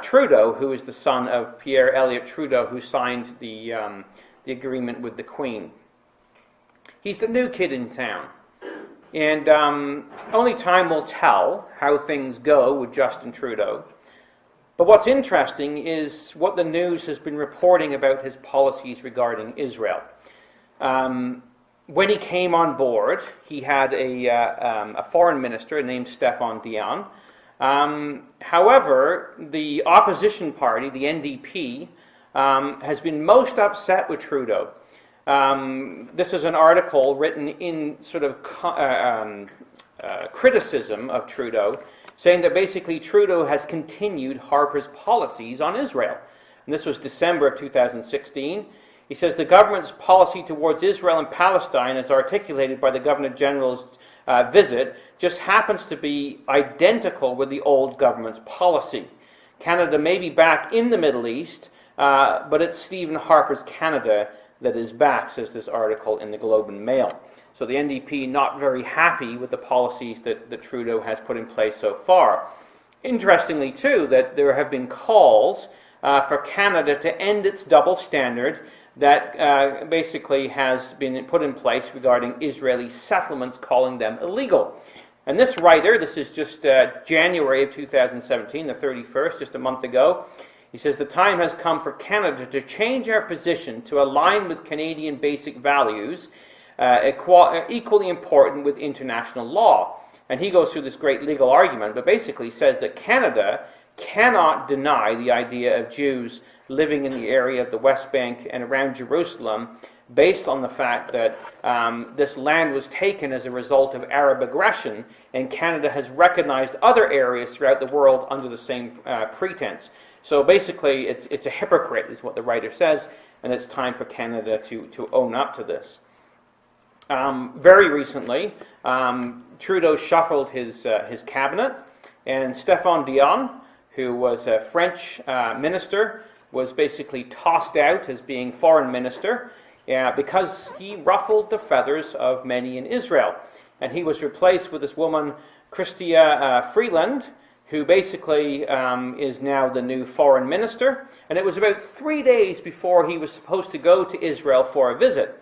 Trudeau, who is the son of Pierre Elliott Trudeau, who signed the agreement with the Queen. He's the new kid in town. And only time will tell how things go with Justin Trudeau. But what's interesting is what the news has been reporting about his policies regarding Israel. When he came on board, he had a foreign minister named Stéphane Dion. However, the opposition party, the NDP, has been most upset with Trudeau. This is an article written in sort of criticism of Trudeau, saying that basically Trudeau has continued Harper's policies on Israel. And this was December of 2016. He says the government's policy towards Israel and Palestine, as articulated by the Governor General's visit, just happens to be identical with the old government's policy. Canada may be back in the Middle East, but it's Stephen Harper's Canada that is back, says this article in the Globe and Mail. So the NDP not very happy with the policies that Trudeau has put in place so far. Interestingly, too, that there have been calls for Canada to end its double standard that basically has been put in place regarding Israeli settlements, calling them illegal. And this writer, this is just January of 2017, the 31st, just a month ago, he says, the time has come for Canada to change our position to align with Canadian basic values, equally important with international law. And he goes through this great legal argument, but basically says that Canada cannot deny the idea of Jews living in the area of the West Bank and around Jerusalem, based on the fact that this land was taken as a result of Arab aggression, and Canada has recognized other areas throughout the world under the same pretense. So basically, it's a hypocrite, is what the writer says, and it's time for Canada to own up to this. Very recently, Trudeau shuffled his cabinet, and Stéphane Dion, who was a French minister, was basically tossed out as being foreign minister, because he ruffled the feathers of many in Israel. And he was replaced with this woman, Chrystia Freeland, who basically is now the new foreign minister. And it was about 3 days before he was supposed to go to Israel for a visit.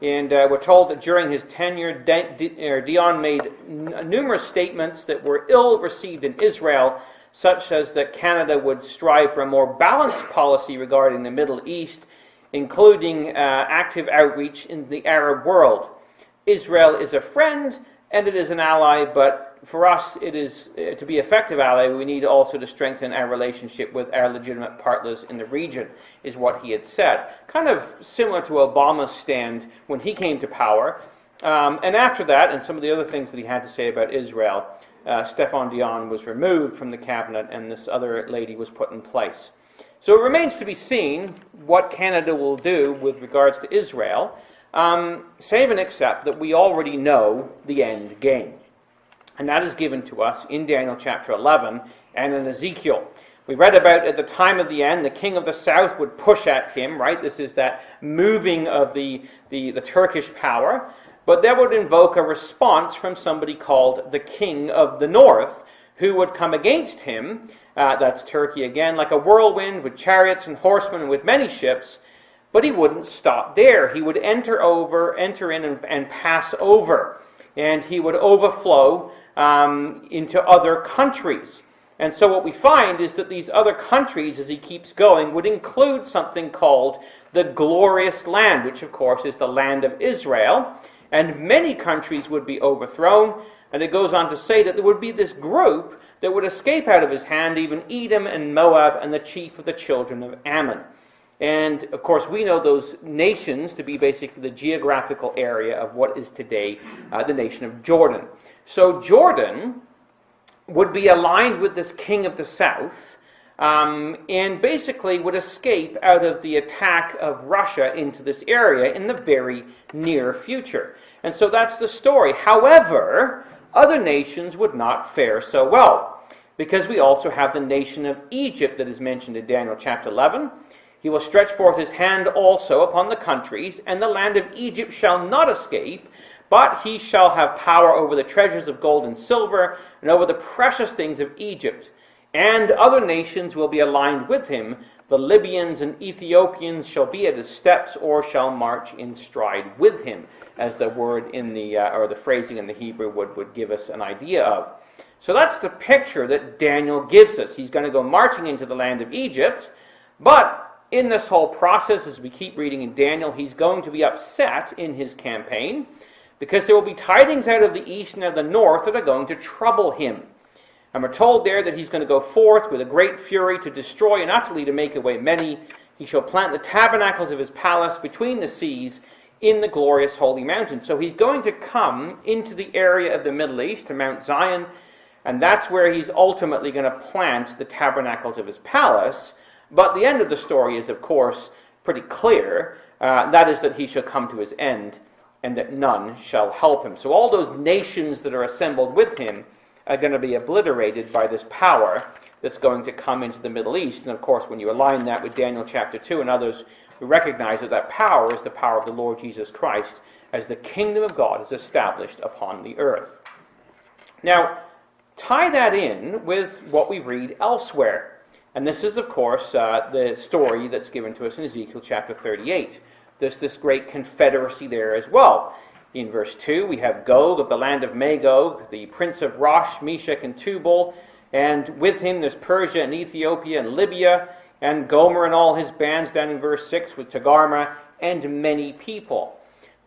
And we're told that during his tenure, Dion made numerous statements that were ill received in Israel, such as that Canada would strive for a more balanced policy regarding the Middle East, including active outreach in the Arab world. Israel is a friend and it is an ally, but for us, it is to be an effective ally, we need also to strengthen our relationship with our legitimate partners in the region, is what he had said. Kind of similar to Obama's stand when he came to power. And after that, and some of the other things that he had to say about Israel, Stéphane Dion was removed from the cabinet and this other lady was put in place. So it remains to be seen what Canada will do with regards to Israel, save and except that we already know the end game. And that is given to us in Daniel chapter 11 and in Ezekiel. We read about at the time of the end, the king of the south would push at him, right? This is that moving of the Turkish power. But that would invoke a response from somebody called the king of the north, who would come against him, that's Turkey again, like a whirlwind with chariots and horsemen and with many ships. But he wouldn't stop there. He would enter in and pass over. And he would overflow into other countries. And so what we find is that these other countries, as he keeps going, would include something called the glorious land, which of course is the land of Israel. And many countries would be overthrown. And it goes on to say that there would be this group that would escape out of his hand, even Edom and Moab and the chief of the children of Ammon. And, of course, we know those nations to be basically the geographical area of what is today the nation of Jordan. So Jordan would be aligned with this king of the south and basically would escape out of the attack of Russia into this area in the very near future. And so that's the story. However, other nations would not fare so well, because we also have the nation of Egypt that is mentioned in Daniel chapter 11. He will stretch forth his hand also upon the countries, and the land of Egypt shall not escape, but he shall have power over the treasures of gold and silver, and over the precious things of Egypt. And other nations will be aligned with him. The Libyans and Ethiopians shall be at his steps, or shall march in stride with him, as the word in the or the phrasing in the Hebrew would give us an idea of. So that's the picture that Daniel gives us. He's going to go marching into the land of Egypt, but in this whole process, as we keep reading in Daniel, he's going to be upset in his campaign, because there will be tidings out of the east and of the north that are going to trouble him. And we're told there that he's going to go forth with a great fury to destroy and utterly to make away many. He shall plant the tabernacles of his palace between the seas in the glorious holy mountain. So he's going to come into the area of the Middle East, to Mount Zion, and that's where he's ultimately going to plant the tabernacles of his palace. But the end of the story is, of course, pretty clear. That is that he shall come to his end, and that none shall help him. So all those nations that are assembled with him are going to be obliterated by this power that's going to come into the Middle East. And of course, when you align that with Daniel chapter 2 and others, we recognize that that power is the power of the Lord Jesus Christ as the kingdom of God is established upon the earth. Now, tie that in with what we read elsewhere. And this is, of course, the story that's given to us in Ezekiel chapter 38. There's this great confederacy there as well. In verse 2, we have Gog of the land of Magog, the prince of Rosh, Meshech, and Tubal, and with him there's Persia and Ethiopia and Libya, and Gomer and all his bands down in verse 6 with Togarmah, and many people.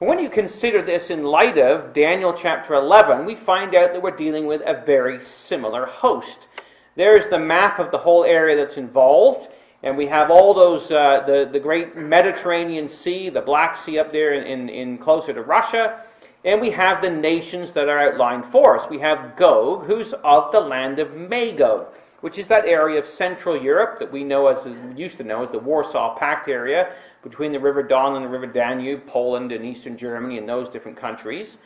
But when you consider this in light of Daniel chapter 11, we find out that we're dealing with a very similar host. There's the map of the whole area that's involved, and we have all those, the great Mediterranean Sea, the Black Sea up there in closer to Russia, and we have the nations that are outlined for us. We have Gog, who's of the land of Magog, which is that area of Central Europe that we used to know as the Warsaw Pact area, between the River Don and the River Danube, Poland and Eastern Germany and those different countries.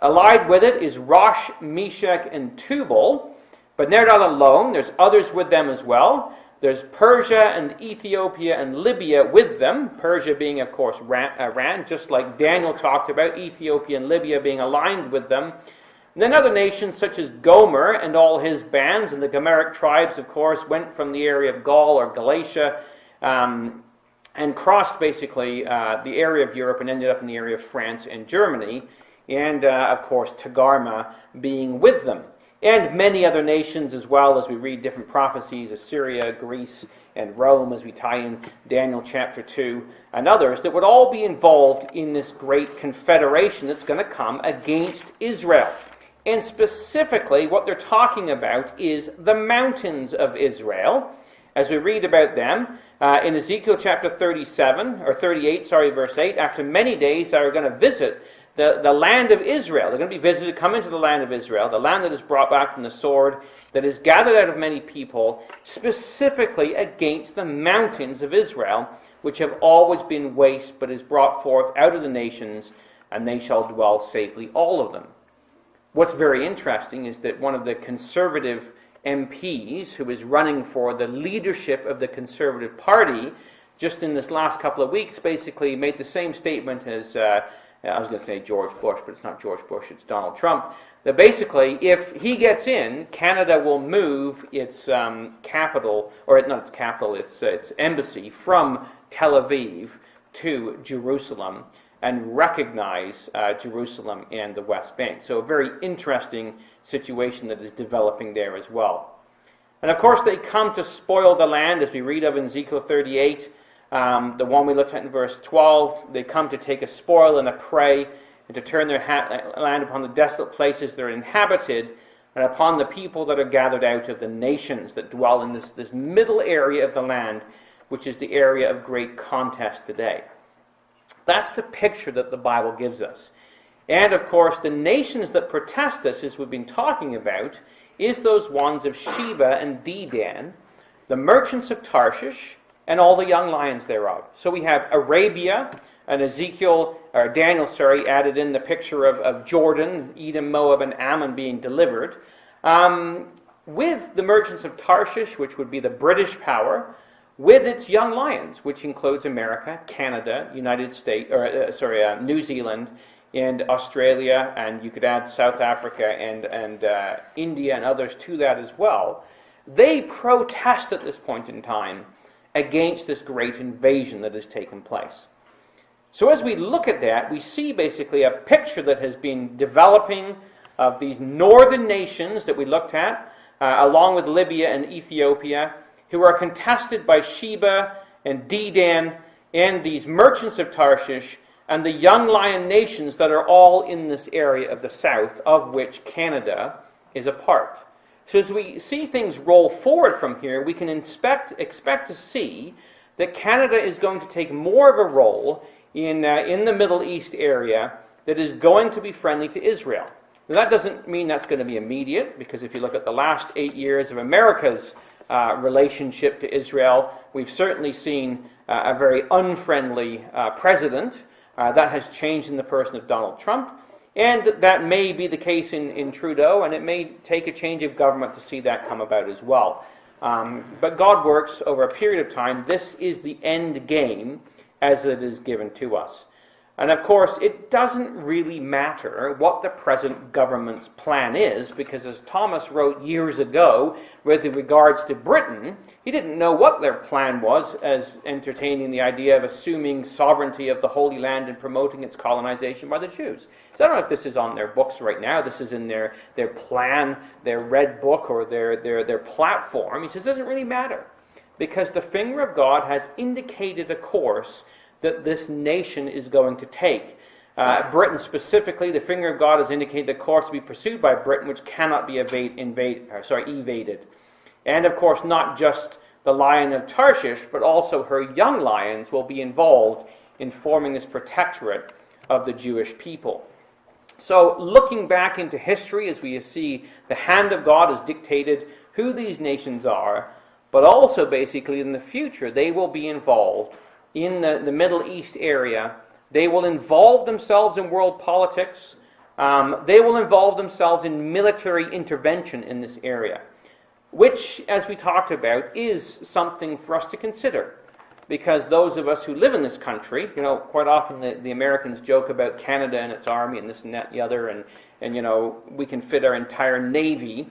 Allied with it is Rosh, Meshech, and Tubal, but they're not alone. There's others with them as well. There's Persia and Ethiopia and Libya with them, Persia being, of course, Iran, just like Daniel talked about, Ethiopia and Libya being aligned with them. And then other nations such as Gomer and all his bands, and the Gomeric tribes, of course, went from the area of Gaul or Galatia and crossed basically the area of Europe and ended up in the area of France and Germany, and of course Togarmah being with them. And many other nations as well, as we read different prophecies, Assyria, Greece, and Rome, as we tie in Daniel chapter 2, and others, that would all be involved in this great confederation that's going to come against Israel. And specifically, what they're talking about is the mountains of Israel. As we read about them, in Ezekiel chapter 38, verse 8, after many days they are going to visit the land of Israel. They're going to be visited, come into the land of Israel, the land that is brought back from the sword, that is gathered out of many people, specifically against the mountains of Israel, which have always been waste, but is brought forth out of the nations, and they shall dwell safely, all of them. What's very interesting is that one of the conservative MPs who is running for the leadership of the Conservative Party, just in this last couple of weeks, basically made the same statement as I was going to say George Bush, but it's not George Bush, it's Donald Trump, that basically if he gets in, Canada will move its capital, or not its capital, its embassy from Tel Aviv to Jerusalem and recognize Jerusalem and the West Bank. So a very interesting situation that is developing there as well. And of course they come to spoil the land, as we read of in Ezekiel 38, the one we looked at in verse 12, they come to take a spoil and a prey, and to turn their land upon the desolate places that are inhabited, and upon the people that are gathered out of the nations that dwell in this middle area of the land, which is the area of great contest today. That's the picture that the Bible gives us. And of course, the nations that protest us, as we've been talking about, is those ones of Sheba and Dedan, the merchants of Tarshish, and all the young lions thereof. So we have Arabia, and Daniel added in the picture of Jordan, Edom, Moab, and Ammon being delivered, with the merchants of Tarshish, which would be the British power, with its young lions, which includes America, Canada, New Zealand, and Australia, and you could add South Africa and India and others to that as well. They protest at this point in time against this great invasion that has taken place. So as we look at that, we see basically a picture that has been developing of these northern nations that we looked at, along with Libya and Ethiopia, who are contested by Sheba and Dedan and these merchants of Tarshish and the young lion nations that are all in this area of the south, of which Canada is a part. So as we see things roll forward from here, we can expect to see that Canada is going to take more of a role in the Middle East area that is going to be friendly to Israel. Now, that doesn't mean that's going to be immediate, because if you look at the last 8 years of America's relationship to Israel, we've certainly seen a very unfriendly president. That has changed in the person of Donald Trump. And that may be the case in Trudeau, and it may take a change of government to see that come about as well. But God works over a period of time. This is the end game as it is given to us. And of course, it doesn't really matter what the present government's plan is, because as Thomas wrote years ago with regards to Britain, he didn't know what their plan was as entertaining the idea of assuming sovereignty of the Holy Land and promoting its colonization by the Jews. So I don't know if this is on their books right now, this is in their plan, their red book, or their platform. He says it doesn't really matter, because the finger of God has indicated a course that this nation is going to take. Britain specifically, the finger of God has indicated the course to be pursued by Britain, which cannot be evaded. And of course, not just the Lion of Tarshish, but also her young lions will be involved in forming this protectorate of the Jewish people. So looking back into history, as we see the hand of God has dictated who these nations are, but also basically in the future they will be involved in the Middle East area. They will involve themselves in world politics. They will involve themselves in military intervention in this area, which, as we talked about, is something for us to consider. Because those of us who live in this country, quite often the Americans joke about Canada and its army and this and that and the other, and we can fit our entire navy,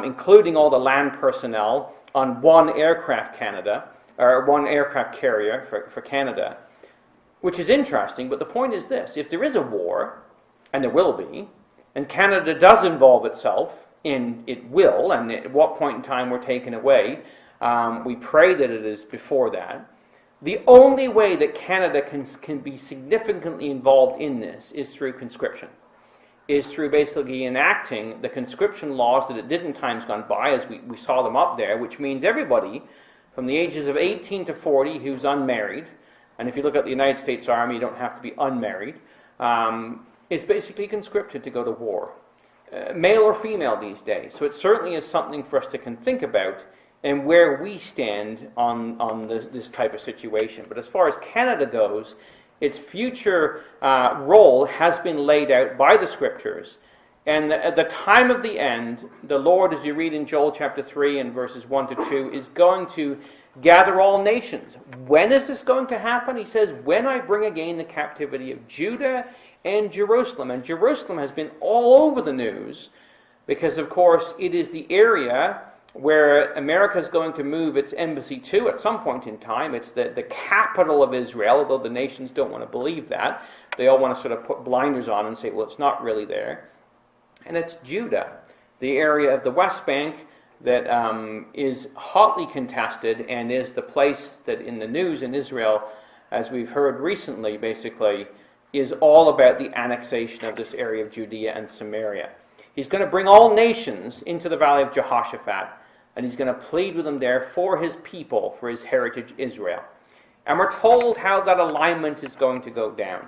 including all the land personnel, on one aircraft carrier for Canada, which is interesting. But the point is this: if there is a war, and there will be, and Canada does involve itself, and it will, and at what point in time we're taken away, we pray that it is before that. The only way that Canada can be significantly involved in this is through conscription, is through basically enacting the conscription laws that it did in times gone by, as we saw them up there, which means everybody from the ages of 18 to 40 who's unmarried, and if you look at the United States Army, you don't have to be unmarried, is basically conscripted to go to war, male or female these days. So it certainly is something for us to think about and where we stand on this type of situation. But as far as Canada goes, its future role has been laid out by the Scriptures. And at the time of the end, the Lord, as you read in Joel chapter 3 and verses 1 to 2, is going to gather all nations. When is this going to happen? He says, when I bring again the captivity of Judah and Jerusalem. And Jerusalem has been all over the news because, of course, it is the area where America is going to move its embassy to at some point in time. It's the capital of Israel, although the nations don't want to believe that. They all want to sort of put blinders on and say, well, it's not really there. And it's Judah, the area of the West Bank that is hotly contested and is the place that in the news in Israel, as we've heard recently, basically, is all about the annexation of this area of Judea and Samaria. He's going to bring all nations into the valley of Jehoshaphat, and he's going to plead with them there for his people, for his heritage Israel. And we're told how that alignment is going to go down.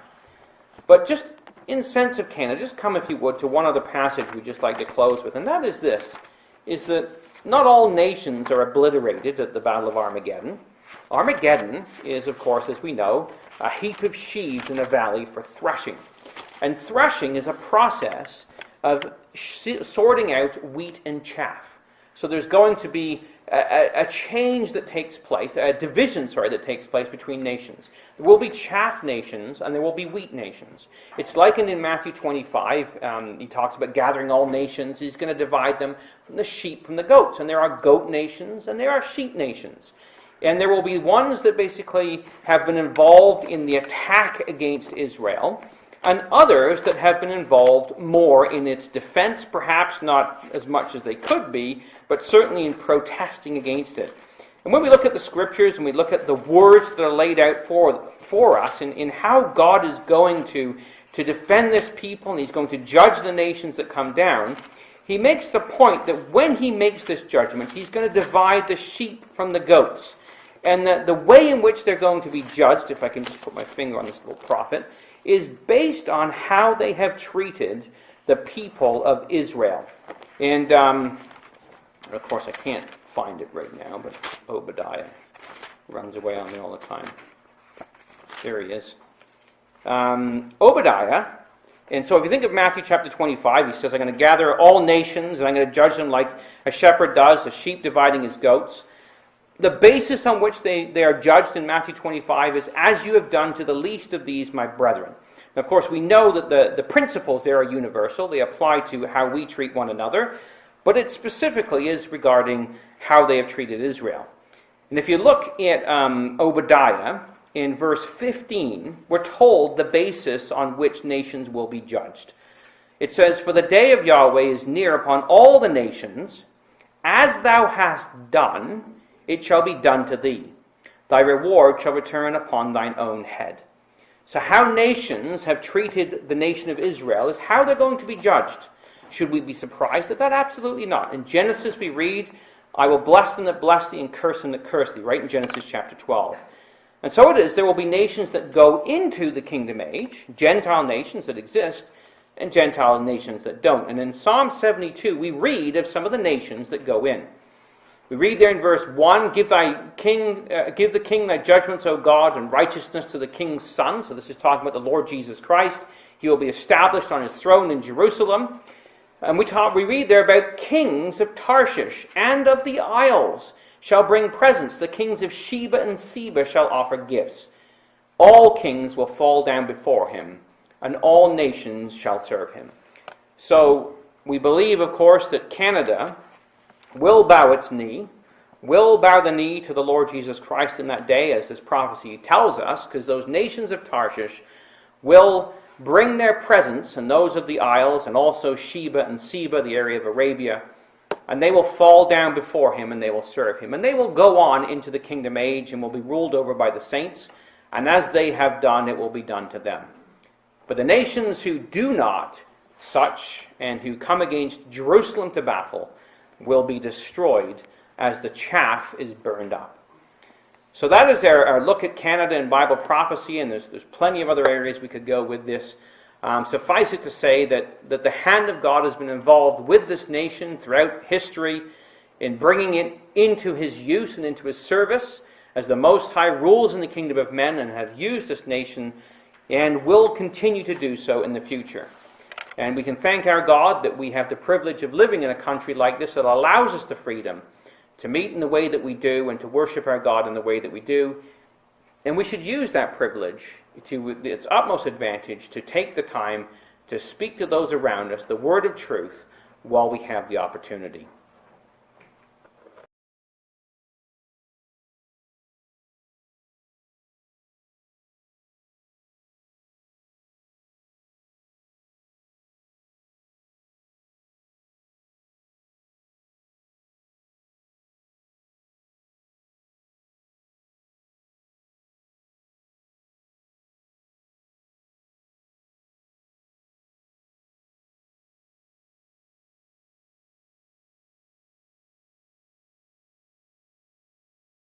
But just in sense of Canada, just come, if you would, to one other passage we'd just like to close with, and that is this, is that not all nations are obliterated at the Battle of Armageddon. Armageddon is, of course, as we know, a heap of sheaves in a valley for threshing. And threshing is a process of sorting out wheat and chaff. So there's going to be a change that takes place, a division, that takes place between nations. There will be chaff nations and there will be wheat nations. It's likened in Matthew 25. He talks about gathering all nations. He's going to divide them from the sheep from the goats. And there are goat nations and there are sheep nations. And there will be ones that basically have been involved in the attack against Israel, and others that have been involved more in its defense, perhaps not as much as they could be, but certainly in protesting against it. And when we look at the Scriptures and we look at the words that are laid out for us in how God is going to defend this people and he's going to judge the nations that come down, he makes the point that when he makes this judgment, he's going to divide the sheep from the goats. And the way in which they're going to be judged, if I can just put my finger on this little prophet, is based on how they have treated the people of Israel. And, of course, I can't find it right now, but Obadiah runs away on me all the time. There he is. Obadiah, and so if you think of Matthew chapter 25, he says, I'm going to gather all nations, and I'm going to judge them like a shepherd does, a sheep dividing his goats. The basis on which they are judged in Matthew 25 is, as you have done to the least of these, my brethren. And of course, we know that the principles there are universal. They apply to how we treat one another. But it specifically is regarding how they have treated Israel. And if you look at Obadiah, in verse 15, we're told the basis on which nations will be judged. It says, "For the day of Yahweh is near upon all the nations. As thou hast done, it shall be done to thee. Thy reward shall return upon thine own head." So how nations have treated the nation of Israel is how they're going to be judged. Should we be surprised at that? Absolutely not. In Genesis we read, "I will bless them that bless thee and curse them that curse thee," right in Genesis chapter 12. And so it is, there will be nations that go into the kingdom age, Gentile nations that exist, and Gentile nations that don't. And in Psalm 72, we read of some of the nations that go in. We read there in verse 1, give the king thy judgments, O God, and righteousness to the king's son." So this is talking about the Lord Jesus Christ. He will be established on his throne in Jerusalem. And we read there about kings of Tarshish and of the isles shall bring presents. The kings of Sheba and Seba shall offer gifts. All kings will fall down before him, and all nations shall serve him. So we believe, of course, that Canada will bow its knee, will bow the knee to the Lord Jesus Christ in that day, as this prophecy tells us, because those nations of Tarshish will bring their presents, and those of the isles, and also Sheba and Seba, the area of Arabia, and they will fall down before him, and they will serve him. And they will go on into the kingdom age, and will be ruled over by the saints, and as they have done, it will be done to them. But the nations who do not such, and who come against Jerusalem to battle, will be destroyed as the chaff is burned up. So that is our look at Canada and Bible prophecy, and there's plenty of other areas we could go with this. Suffice it to say that the hand of God has been involved with this nation throughout history in bringing it into his use and into his service, as the Most High rules in the kingdom of men and has used this nation and will continue to do so in the future. And we can thank our God that we have the privilege of living in a country like this that allows us the freedom to meet in the way that we do and to worship our God in the way that we do. And we should use that privilege to its utmost advantage to take the time to speak to those around us the word of truth while we have the opportunity.